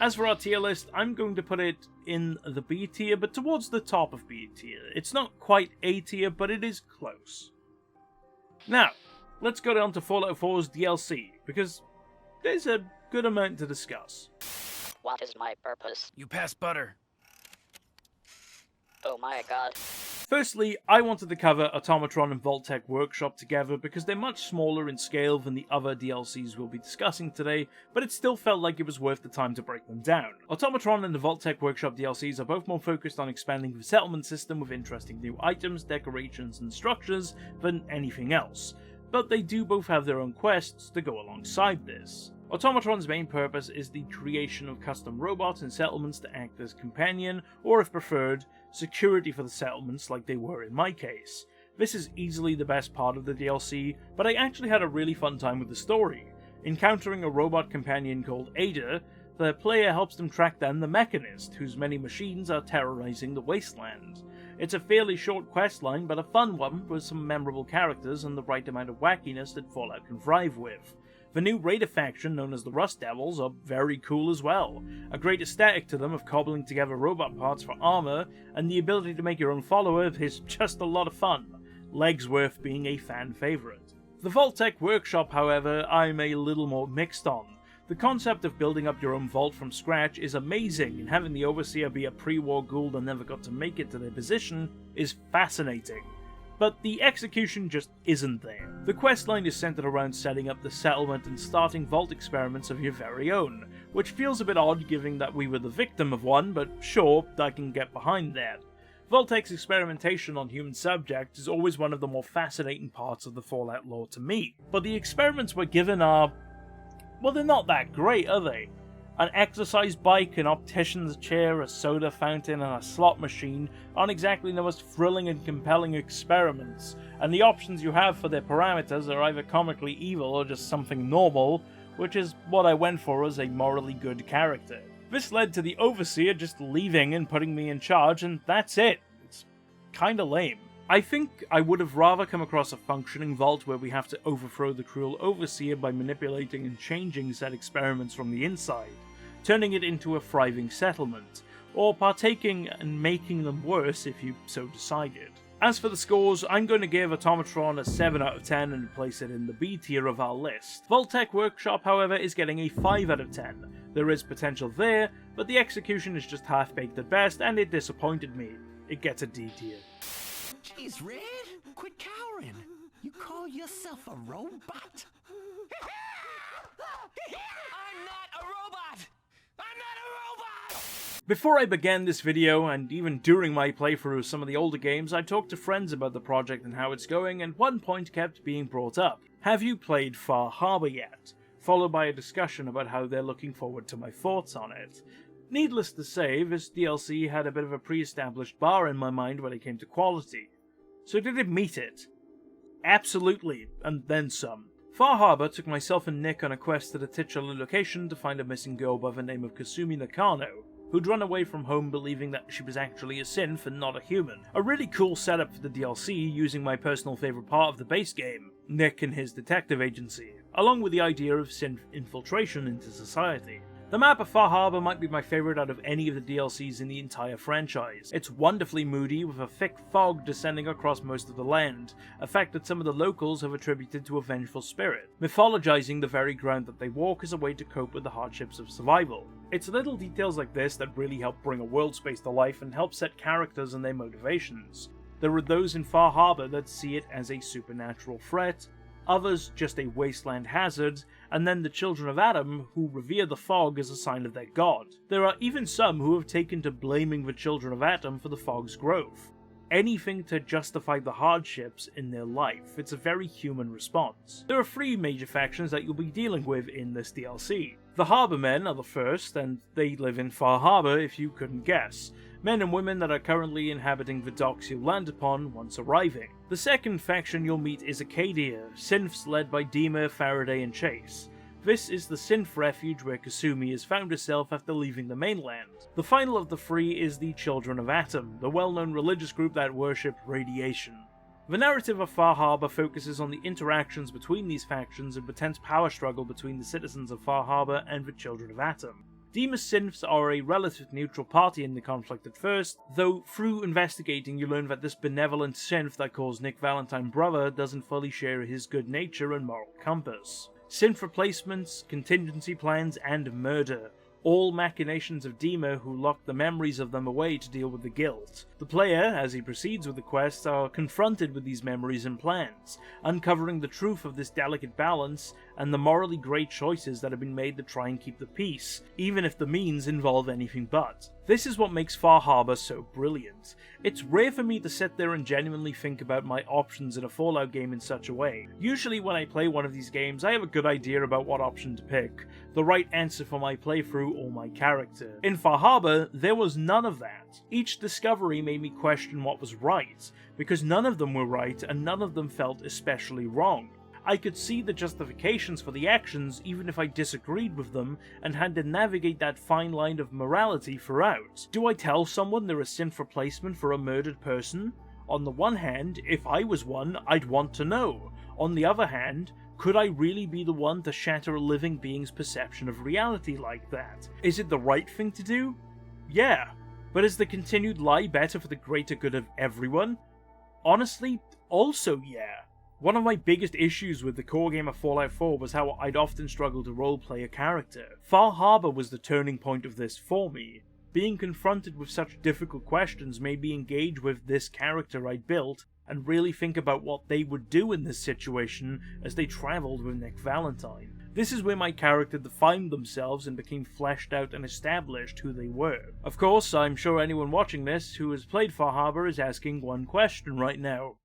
As for our tier list, I'm going to put it in the B tier, but towards the top of B tier. It's not quite A tier, but it is close. Now, let's go down to Fallout 4's DLC, because there's a good amount to discuss. What is my purpose? You pass butter. Oh my god. Firstly, I wanted to cover Automatron and Vault-Tec Workshop together because they're much smaller in scale than the other DLCs we'll be discussing today, but it still felt like it was worth the time to break them down. Automatron and the Vault-Tec Workshop DLCs are both more focused on expanding the settlement system with interesting new items, decorations, and structures than anything else, but they do both have their own quests to go alongside this. Automatron's main purpose is the creation of custom robots and settlements to act as companion, or if preferred, security for the settlements like they were in my case. This is easily the best part of the DLC, but I actually had a really fun time with the story. Encountering a robot companion called Ada, the player helps them track down the Mechanist, whose many machines are terrorizing the wasteland. It's a fairly short questline, but a fun one with some memorable characters and the right amount of wackiness that Fallout can thrive with. The new Raider faction, known as the Rust Devils, are very cool as well. A great aesthetic to them of cobbling together robot parts for armor, and the ability to make your own follower is just a lot of fun. Legsworth being a fan favorite. The Vault-Tec Workshop, however, I'm a little more mixed on. The concept of building up your own vault from scratch is amazing, and having the Overseer be a pre-war ghoul that never got to make it to their position is fascinating. But the execution just isn't there. The questline is centered around setting up the settlement and starting vault experiments of your very own, which feels a bit odd given that we were the victim of one, but sure, I can get behind that. Vault-Tec's experimentation on human subjects is always one of the more fascinating parts of the Fallout lore to me, but the experiments we're given are, well, they're not that great, are they? An exercise bike, an optician's chair, a soda fountain, and a slot machine aren't exactly the most thrilling and compelling experiments, and the options you have for their parameters are either comically evil or just something normal, which is what I went for as a morally good character. This led to the Overseer just leaving and putting me in charge, and that's it. It's kinda lame. I think I would have rather come across a functioning vault where we have to overthrow the cruel Overseer by manipulating and changing said experiments from the inside, turning it into a thriving settlement, or partaking and making them worse if you so decided. As for the scores, I'm going to give Automatron a 7 out of 10 and place it in the B tier of our list. Vault-Tec Workshop, however, is getting a 5 out of 10. There is potential there, but the execution is just half-baked at best, and it disappointed me. It gets a D tier. Jeez, Red, quit cowering. You call yourself a robot? I'm not a robot! I'm not a robot! Before I began this video, and even during my playthrough of some of the older games, I talked to friends about the project and how it's going, and one point kept being brought up. Have you played Far Harbor yet? Followed by a discussion about how they're looking forward to my thoughts on it. Needless to say, this DLC had a bit of a pre-established bar in my mind when it came to quality. So did it meet it? Absolutely, and then some. Far Harbor took myself and Nick on a quest at a titular location to find a missing girl by the name of Kasumi Nakano, who'd run away from home believing that she was actually a synth and not a human. A really cool setup for the DLC, using my personal favourite part of the base game, Nick and his detective agency, along with the idea of synth infiltration into society. The map of Far Harbor might be my favourite out of any of the DLCs in the entire franchise. It's wonderfully moody, with a thick fog descending across most of the land, a fact that some of the locals have attributed to a vengeful spirit, mythologizing the very ground that they walk as a way to cope with the hardships of survival. It's little details like this that really help bring a world space to life and help set characters and their motivations. There are those in Far Harbor that see it as a supernatural threat, others just a wasteland hazard, and then the children of Adam who revere the fog as a sign of their god. There are even some who have taken to blaming the children of Adam for the fog's growth. Anything to justify the hardships in their life. It's a very human response. There are 3 major factions that you'll be dealing with in this DLC. The Harbormen are the first, and they live in Far Harbor if you couldn't guess. Men and women that are currently inhabiting the docks you'll land upon once arriving. The second faction you'll meet is Acadia, synths led by Dima, Faraday and Chase. This is the synth refuge where Kasumi has found herself after leaving the mainland. The final of the 3 is the Children of Atom, the well-known religious group that worship radiation. The narrative of Far Harbor focuses on the interactions between these factions and the tense power struggle between the citizens of Far Harbor and the Children of Atom. Dima's synths are a relative neutral party in the conflict at first, though through investigating you learn that this benevolent synth that calls Nick Valentine brother doesn't fully share his good nature and moral compass. Synth replacements, contingency plans, and murder. All machinations of Dima, who locked the memories of them away to deal with the guilt. The player, as he proceeds with the quest, are confronted with these memories and plans, uncovering the truth of this delicate balance and the morally great choices that have been made to try and keep the peace, even if the means involve anything but. This is what makes Far Harbor so brilliant. It's rare for me to sit there and genuinely think about my options in a Fallout game in such a way. Usually when I play one of these games, I have a good idea about what option to pick, the right answer for my playthrough or my character. In Far Harbor, there was none of that. Each discovery made me question what was right, because none of them were right and none of them felt especially wrong. I could see the justifications for the actions even if I disagreed with them and had to navigate that fine line of morality throughout. Do I tell someone they're a synth replacement for a murdered person? On the one hand, if I was one, I'd want to know. On the other hand, could I really be the one to shatter a living being's perception of reality like that? Is it the right thing to do? Yeah. But is the continued lie better for the greater good of everyone? Honestly, also yeah. One of my biggest issues with the core game of Fallout 4 was how I'd often struggle to roleplay a character. Far Harbor was the turning point of this for me. Being confronted with such difficult questions made me engage with this character I'd built and really think about what they would do in this situation as they travelled with Nick Valentine. This is where my character defined themselves and became fleshed out and established who they were. Of course, I'm sure anyone watching this who has played Far Harbor is asking one question right now.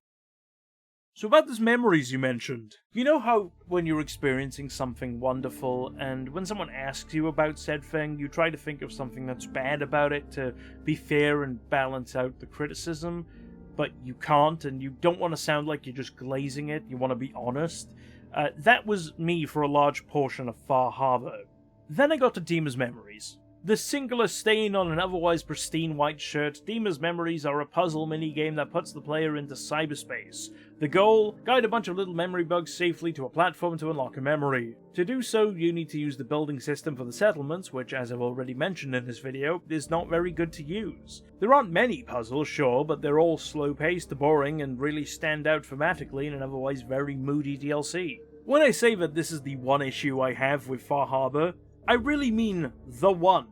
So about those memories you mentioned, you know how when you're experiencing something wonderful and when someone asks you about said thing, you try to think of something that's bad about it to be fair and balance out the criticism, but you can't and you don't want to sound like you're just glazing it, you want to be honest? That was me for a large portion of Far Harbor. Then I got to Dima's Memories. The singular stain on an otherwise pristine white shirt, Dima's Memories are a puzzle minigame that puts the player into cyberspace. The goal? Guide a bunch of little memory bugs safely to a platform to unlock a memory. To do so, you need to use the building system for the settlements, which, as I've already mentioned in this video, is not very good to use. There aren't many puzzles, sure, but they're all slow-paced, boring, and really stand out thematically in an otherwise very moody DLC. When I say that this is the one issue I have with Far Harbor, I really mean the one.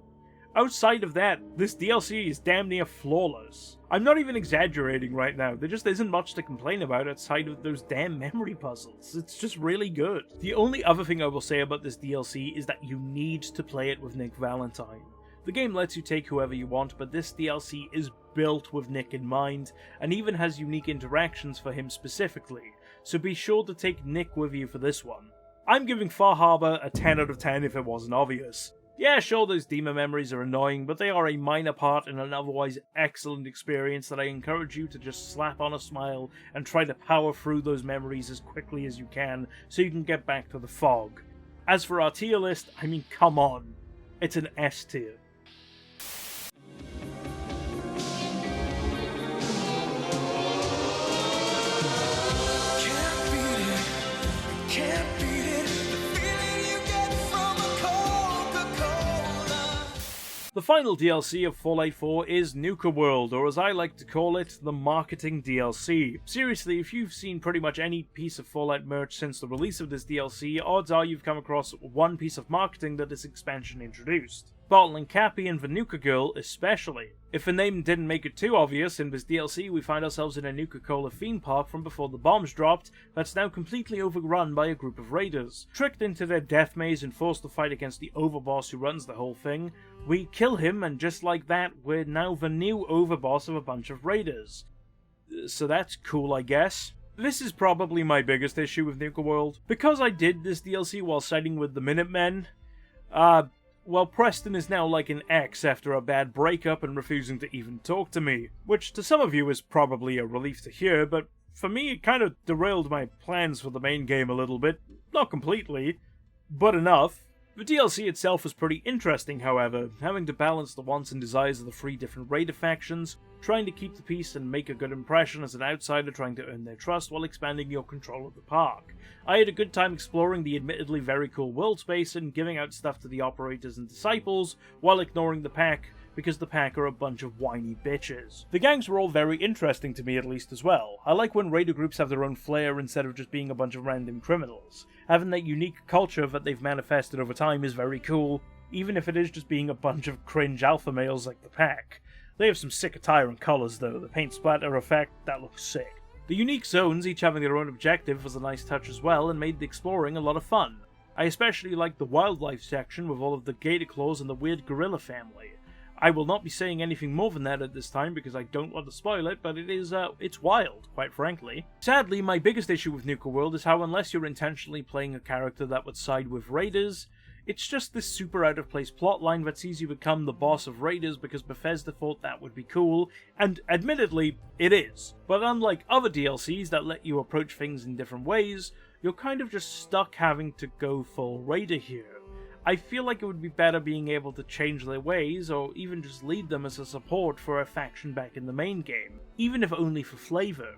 Outside of that, this DLC is damn near flawless. I'm not even exaggerating right now, there just isn't much to complain about outside of those damn memory puzzles. It's just really good. The only other thing I will say about this DLC is that you need to play it with Nick Valentine. The game lets you take whoever you want, but this DLC is built with Nick in mind, and even has unique interactions for him specifically, so be sure to take Nick with you for this one. I'm giving Far Harbor a 10 out of 10 if it wasn't obvious. Yeah, sure, those Dima memories are annoying, but they are a minor part in an otherwise excellent experience that I encourage you to just slap on a smile and try to power through those memories as quickly as you can so you can get back to the fog. As for our tier list, I mean, come on. It's an S tier. The final DLC of Fallout 4 is Nuka World, or as I like to call it, the marketing DLC. Seriously, if you've seen pretty much any piece of Fallout merch since the release of this DLC, odds are you've come across one piece of marketing that this expansion introduced. Bottle and Cappy and the Nuka Girl especially. If the name didn't make it too obvious, in this DLC we find ourselves in a Nuka-Cola theme park from before the bombs dropped that's now completely overrun by a group of raiders. Tricked into their death maze and forced to fight against the overboss who runs the whole thing, we kill him and just like that, we're now the new overboss of a bunch of raiders. So that's cool, I guess. This is probably my biggest issue with Nuka World. Because I did this DLC while siding with the Minutemen, well, Preston is now like an ex after a bad breakup and refusing to even talk to me, which to some of you is probably a relief to hear, but for me it kind of derailed my plans for the main game a little bit. Not completely, but enough. The DLC itself was pretty interesting, however, having to balance the wants and desires of the 3 different raider factions, trying to keep the peace and make a good impression as an outsider trying to earn their trust while expanding your control of the park. I had a good time exploring the admittedly very cool world space and giving out stuff to the operators and disciples, while ignoring the pack, because the pack are a bunch of whiny bitches. The gangs were all very interesting to me at least as well. I like when raider groups have their own flair instead of just being a bunch of random criminals. Having that unique culture that they've manifested over time is very cool, even if it is just being a bunch of cringe alpha males like the pack. They have some sick attire and colours though, the paint splatter effect, that looks sick. The unique zones, each having their own objective, was a nice touch as well and made the exploring a lot of fun. I especially liked the wildlife section with all of the gator claws and the weird gorilla family. I will not be saying anything more than that at this time because I don't want to spoil it, but it's wild, quite frankly. Sadly, my biggest issue with Nuka World is how unless you're intentionally playing a character that would side with raiders, it's just this super out-of-place plotline that sees you become the boss of raiders because Bethesda thought that would be cool, and admittedly, it is. But unlike other DLCs that let you approach things in different ways, you're kind of just stuck having to go full raider here. I feel like it would be better being able to change their ways, or even just lead them as a support for a faction back in the main game, even if only for flavor.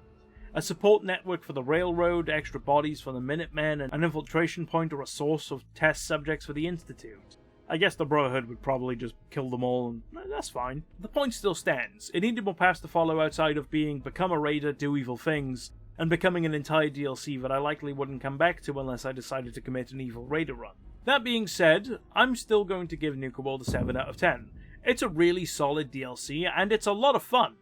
A support network for the Railroad, extra bodies for the Minutemen, and an infiltration point or a source of test subjects for the Institute. I guess the Brotherhood would probably just kill them all, and that's fine. The point still stands. It needed more paths to follow outside of being become a raider, do evil things, and becoming an entire DLC that I likely wouldn't come back to unless I decided to commit an evil raider run. That being said, I'm still going to give Nuka World a 7 out of 10. It's a really solid DLC, and it's a lot of fun,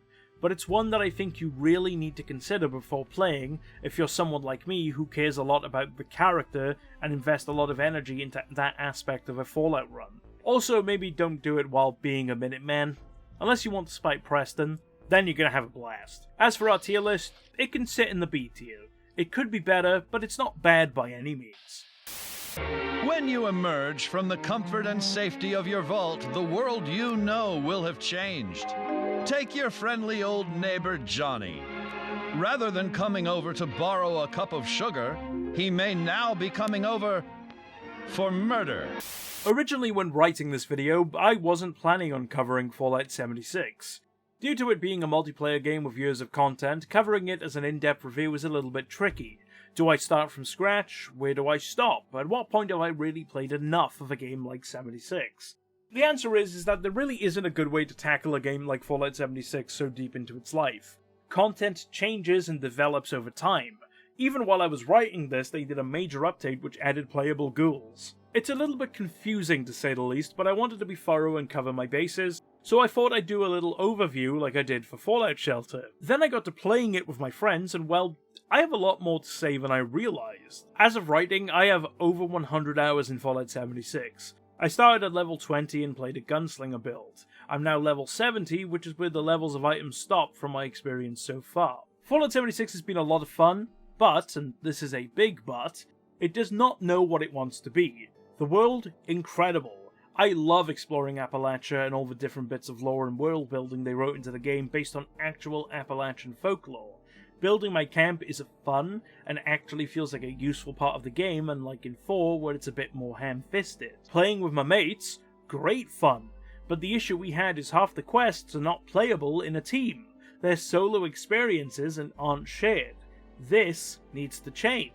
but it's one that I think you really need to consider before playing if you're someone like me who cares a lot about the character and invest a lot of energy into that aspect of a Fallout run. Also, maybe don't do it while being a Minuteman. Unless you want to spite Preston, then you're gonna have a blast. As for our tier list, it can sit in the B tier. It could be better, but it's not bad by any means. When you emerge from the comfort and safety of your vault, the world you know will have changed. Take your friendly old neighbor Johnny. Rather than coming over to borrow a cup of sugar, he may now be coming over for murder. Originally, when writing this video, I wasn't planning on covering Fallout 76. Due to it being a multiplayer game with years of content, covering it as an in-depth review is a little bit tricky. Do I start from scratch? Where do I stop? At what point have I really played enough of a game like 76? The answer is that there really isn't a good way to tackle a game like Fallout 76 so deep into its life. Content changes and develops over time. Even while I was writing this, they did a major update which added playable ghouls. It's a little bit confusing to say the least, but I wanted to be thorough and cover my bases, so I thought I'd do a little overview like I did for Fallout Shelter. Then I got to playing it with my friends, and well, I have a lot more to say than I realized. As of writing, I have over 100 hours in Fallout 76. I started at level 20 and played a gunslinger build. I'm now level 70, which is where the levels of items stop from my experience so far. Fallout 76 has been a lot of fun, but, and this is a big but, it does not know what it wants to be. The world, incredible. I love exploring Appalachia and all the different bits of lore and world building they wrote into the game based on actual Appalachian folklore. Building my camp is fun and actually feels like a useful part of the game, unlike in 4 where it's a bit more ham-fisted. Playing with my mates, great fun, but the issue we had is half the quests are not playable in a team. They're solo experiences and aren't shared. This needs to change.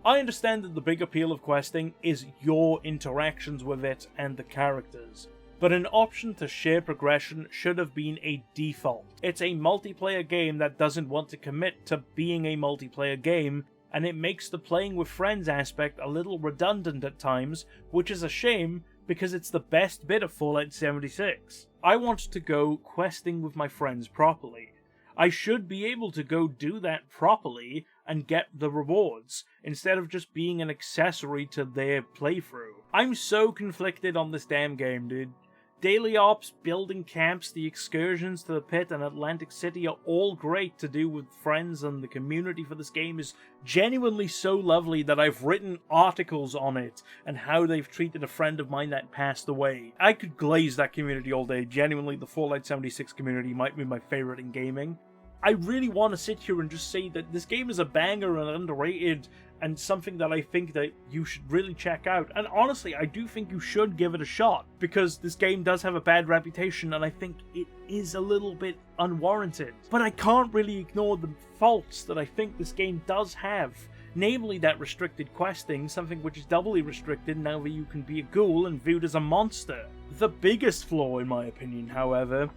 I understand that the big appeal of questing is your interactions with it and the characters, but an option to share progression should have been a default. It's a multiplayer game that doesn't want to commit to being a multiplayer game, and it makes the playing with friends aspect a little redundant at times, which is a shame because it's the best bit of Fallout 76. I want to go questing with my friends properly. I should be able to go do that properly and get the rewards, instead of just being an accessory to their playthrough. I'm so conflicted on this damn game, dude. Daily ops, building camps, the excursions to the Pitt and Atlantic City are all great to do with friends, and the community for this game is genuinely so lovely that I've written articles on it and how they've treated a friend of mine that passed away. I could glaze that community all day. Genuinely, the Fallout 76 community might be my favorite in gaming. I really want to sit here and just say that this game is a banger and underrated and something that I think that you should really check out. And honestly, I do think you should give it a shot, because this game does have a bad reputation and I think it is a little bit unwarranted. But I can't really ignore the faults that I think this game does have. Namely that restricted questing, something which is doubly restricted now that you can be a ghoul and viewed as a monster. The biggest flaw, in my opinion, however,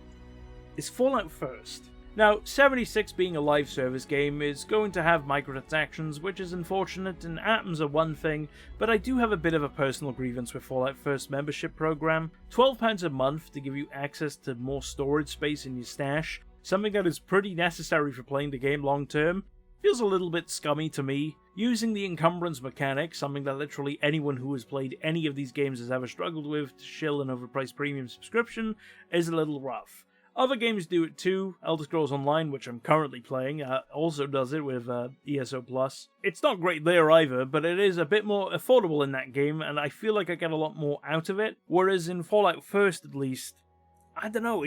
is Fallout First. Now, 76 being a live service game is going to have microtransactions, which is unfortunate, and atoms are one thing, but I do have a bit of a personal grievance with Fallout First membership program. £12 a month to give you access to more storage space in your stash, something that is pretty necessary for playing the game long term, feels a little bit scummy to me. Using the encumbrance mechanic, something that literally anyone who has played any of these games has ever struggled with, to shill an overpriced premium subscription, is a little rough. Other games do it too. Elder Scrolls Online, which I'm currently playing, also does it with ESO+. It's not great there either, but it is a bit more affordable in that game, and I feel like I get a lot more out of it. Whereas in Fallout First, at least, I don't know,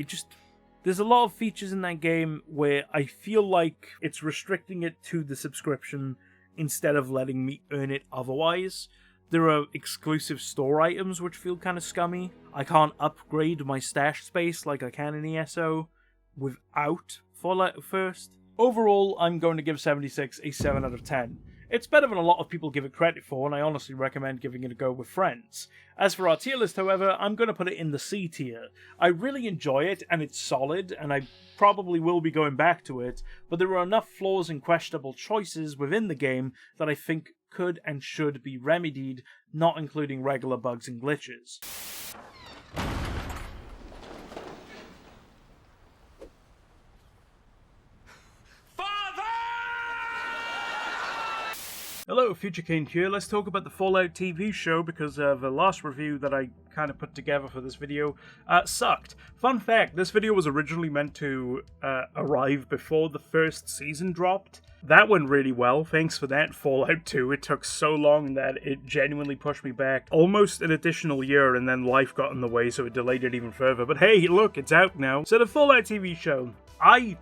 there's a lot of features in that game where I feel like it's restricting it to the subscription instead of letting me earn it otherwise. There are exclusive store items which feel kind of scummy. I can't upgrade my stash space like I can in ESO without Fallout First. Overall, I'm going to give 76 a 7 out of 10. It's better than a lot of people give it credit for, and I honestly recommend giving it a go with friends. As for our tier list, however, I'm going to put it in the C tier. I really enjoy it, and it's solid, and I probably will be going back to it, but there are enough flaws and questionable choices within the game that I think could and should be remedied, not including regular bugs and glitches. Hello, Future Kane here. Let's talk about the Fallout TV show because the last review that I kind of put together for this video sucked. Fun fact, this video was originally meant to arrive before the first season dropped. That went really well, thanks for that, Fallout 2. It took so long that it genuinely pushed me back almost an additional year, and then life got in the way, so it delayed it even further. But hey, look, it's out now. So the Fallout TV show, I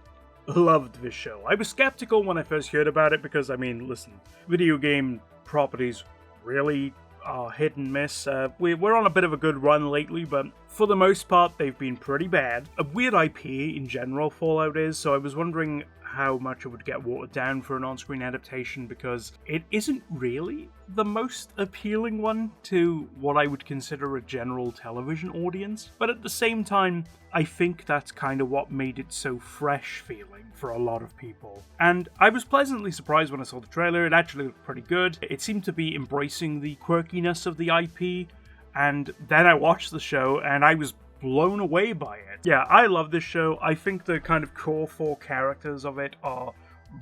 loved this show. I was skeptical when I first heard about it because, I mean, listen, video game properties really are hit and miss. We're on a bit of a good run lately, but for the most part, they've been pretty bad. A weird IP in general, Fallout is, so I was wondering how much it would get watered down for an on-screen adaptation because it isn't really the most appealing one to what I would consider a general television audience. But at the same time, I think that's kind of what made it so fresh feeling for a lot of people. And I was pleasantly surprised when I saw the trailer. It actually looked pretty good. It seemed to be embracing the quirkiness of the IP. And then I watched the show and I was blown away by it. Yeah, I love this show. I think the kind of core four characters of it are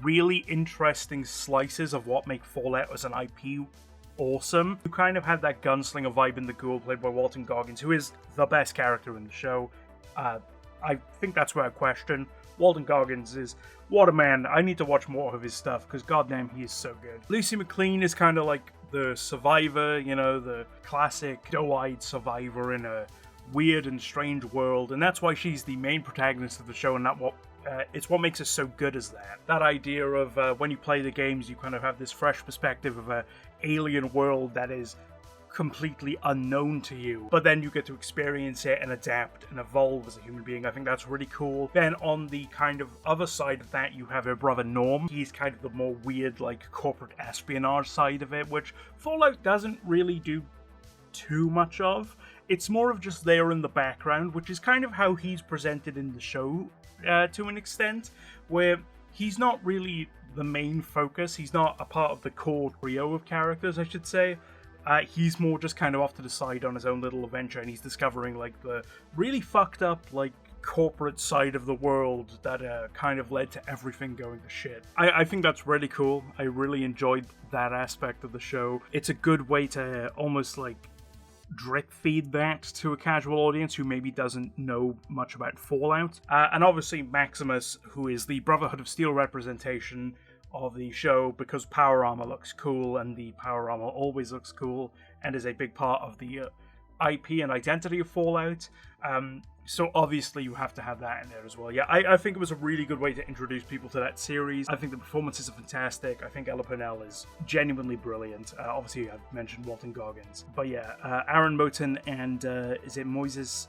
really interesting slices of what make Fallout as an IP awesome. You kind of had that gunslinger vibe in the Ghoul, played by Walton Goggins, who is the best character in the show. I think that's without question. Walton Goggins is, what a man. I need to watch more of his stuff, because goddamn, he is so good. Lucy McLean is kind of like the survivor, you know, the classic doe-eyed survivor in a weird and strange world, and that's why she's the main protagonist of the show, and it's what makes it so good as that idea of when you play the games, you kind of have this fresh perspective of a alien world that is completely unknown to you, but then you get to experience it and adapt and evolve as a human being. I think that's really cool. Then on the kind of other side of that, you have her brother Norm. He's kind of the more weird, like, corporate espionage side of it, which Fallout doesn't really do too much of. It's more of just there in the background, which is kind of how he's presented in the show to an extent, where he's not really the main focus. He's not a part of the core trio of characters, I should say. He's more just kind of off to the side on his own little adventure, and he's discovering like the really fucked up like corporate side of the world that kind of led to everything going to shit. I think that's really cool. I really enjoyed that aspect of the show. It's a good way to almost like drip feed that to a casual audience who maybe doesn't know much about Fallout. And obviously Maximus, who is the Brotherhood of Steel representation of the show, because power armor looks cool, and the power armor always looks cool, and is a big part of the IP and identity of Fallout. So obviously you have to have that in there as well. Yeah, I think it was a really good way to introduce people to that series. I think the performances are fantastic. I think Ella Purnell is genuinely brilliant. Obviously I've mentioned Walton Goggins. But yeah, Aaron Moten and is it Moises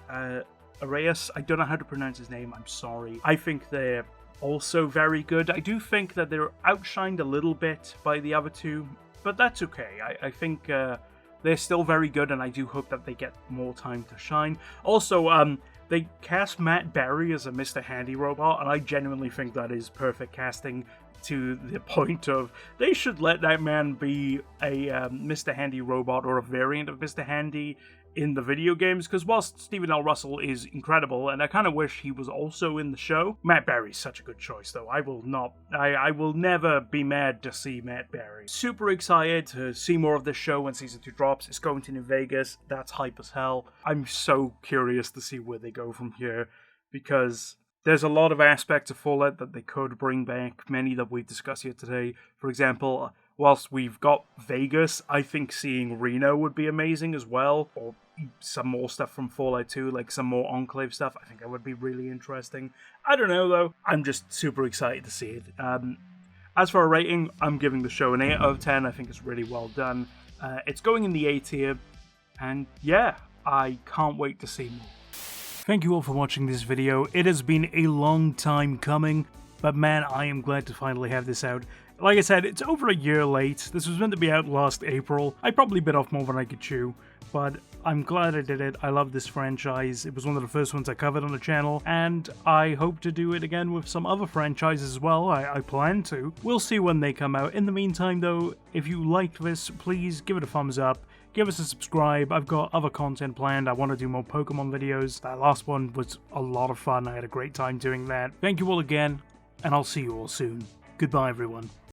Arias? I don't know how to pronounce his name, I'm sorry. I think they're also very good. I do think that they're outshined a little bit by the other two, but that's okay. I think they're still very good, and I do hope that they get more time to shine. Also, they cast Matt Berry as a Mr. Handy robot, and I genuinely think that is perfect casting, to the point of they should let that man be a Mr. Handy robot or a variant of Mr. Handy in the video games, because whilst Stephen L. Russell is incredible, and I kind of wish he was also in the show, Matt Berry's such a good choice, though. I will never be mad to see Matt Berry. Super excited to see more of this show when season 2 drops. It's going to New Vegas. That's hype as hell. I'm so curious to see where they go from here, because there's a lot of aspects of Fallout that they could bring back, many that we've discussed here today. For example, whilst we've got Vegas, I think seeing Reno would be amazing as well, or some more stuff from Fallout 2, like some more Enclave stuff. I think that would be really interesting. I don't know, though. I'm just super excited to see it. As for a rating, I'm giving the show an 8 out of 10. I think it's really well done. It's going in the A tier, and yeah, I can't wait to see more. Thank you all for watching this video. It has been a long time coming, but man, I am glad to finally have this out. Like I said, it's over a year late. This was meant to be out last April. I probably bit off more than I could chew, but I'm glad I did it. I love this franchise. It was one of the first ones I covered on the channel, and I hope to do it again with some other franchises as well. I plan to. We'll see when they come out. In the meantime, though, if you liked this, please give it a thumbs up. Give us a subscribe. I've got other content planned. I want to do more Pokemon videos. That last one was a lot of fun. I had a great time doing that. Thank you all again, and I'll see you all soon. Goodbye, everyone.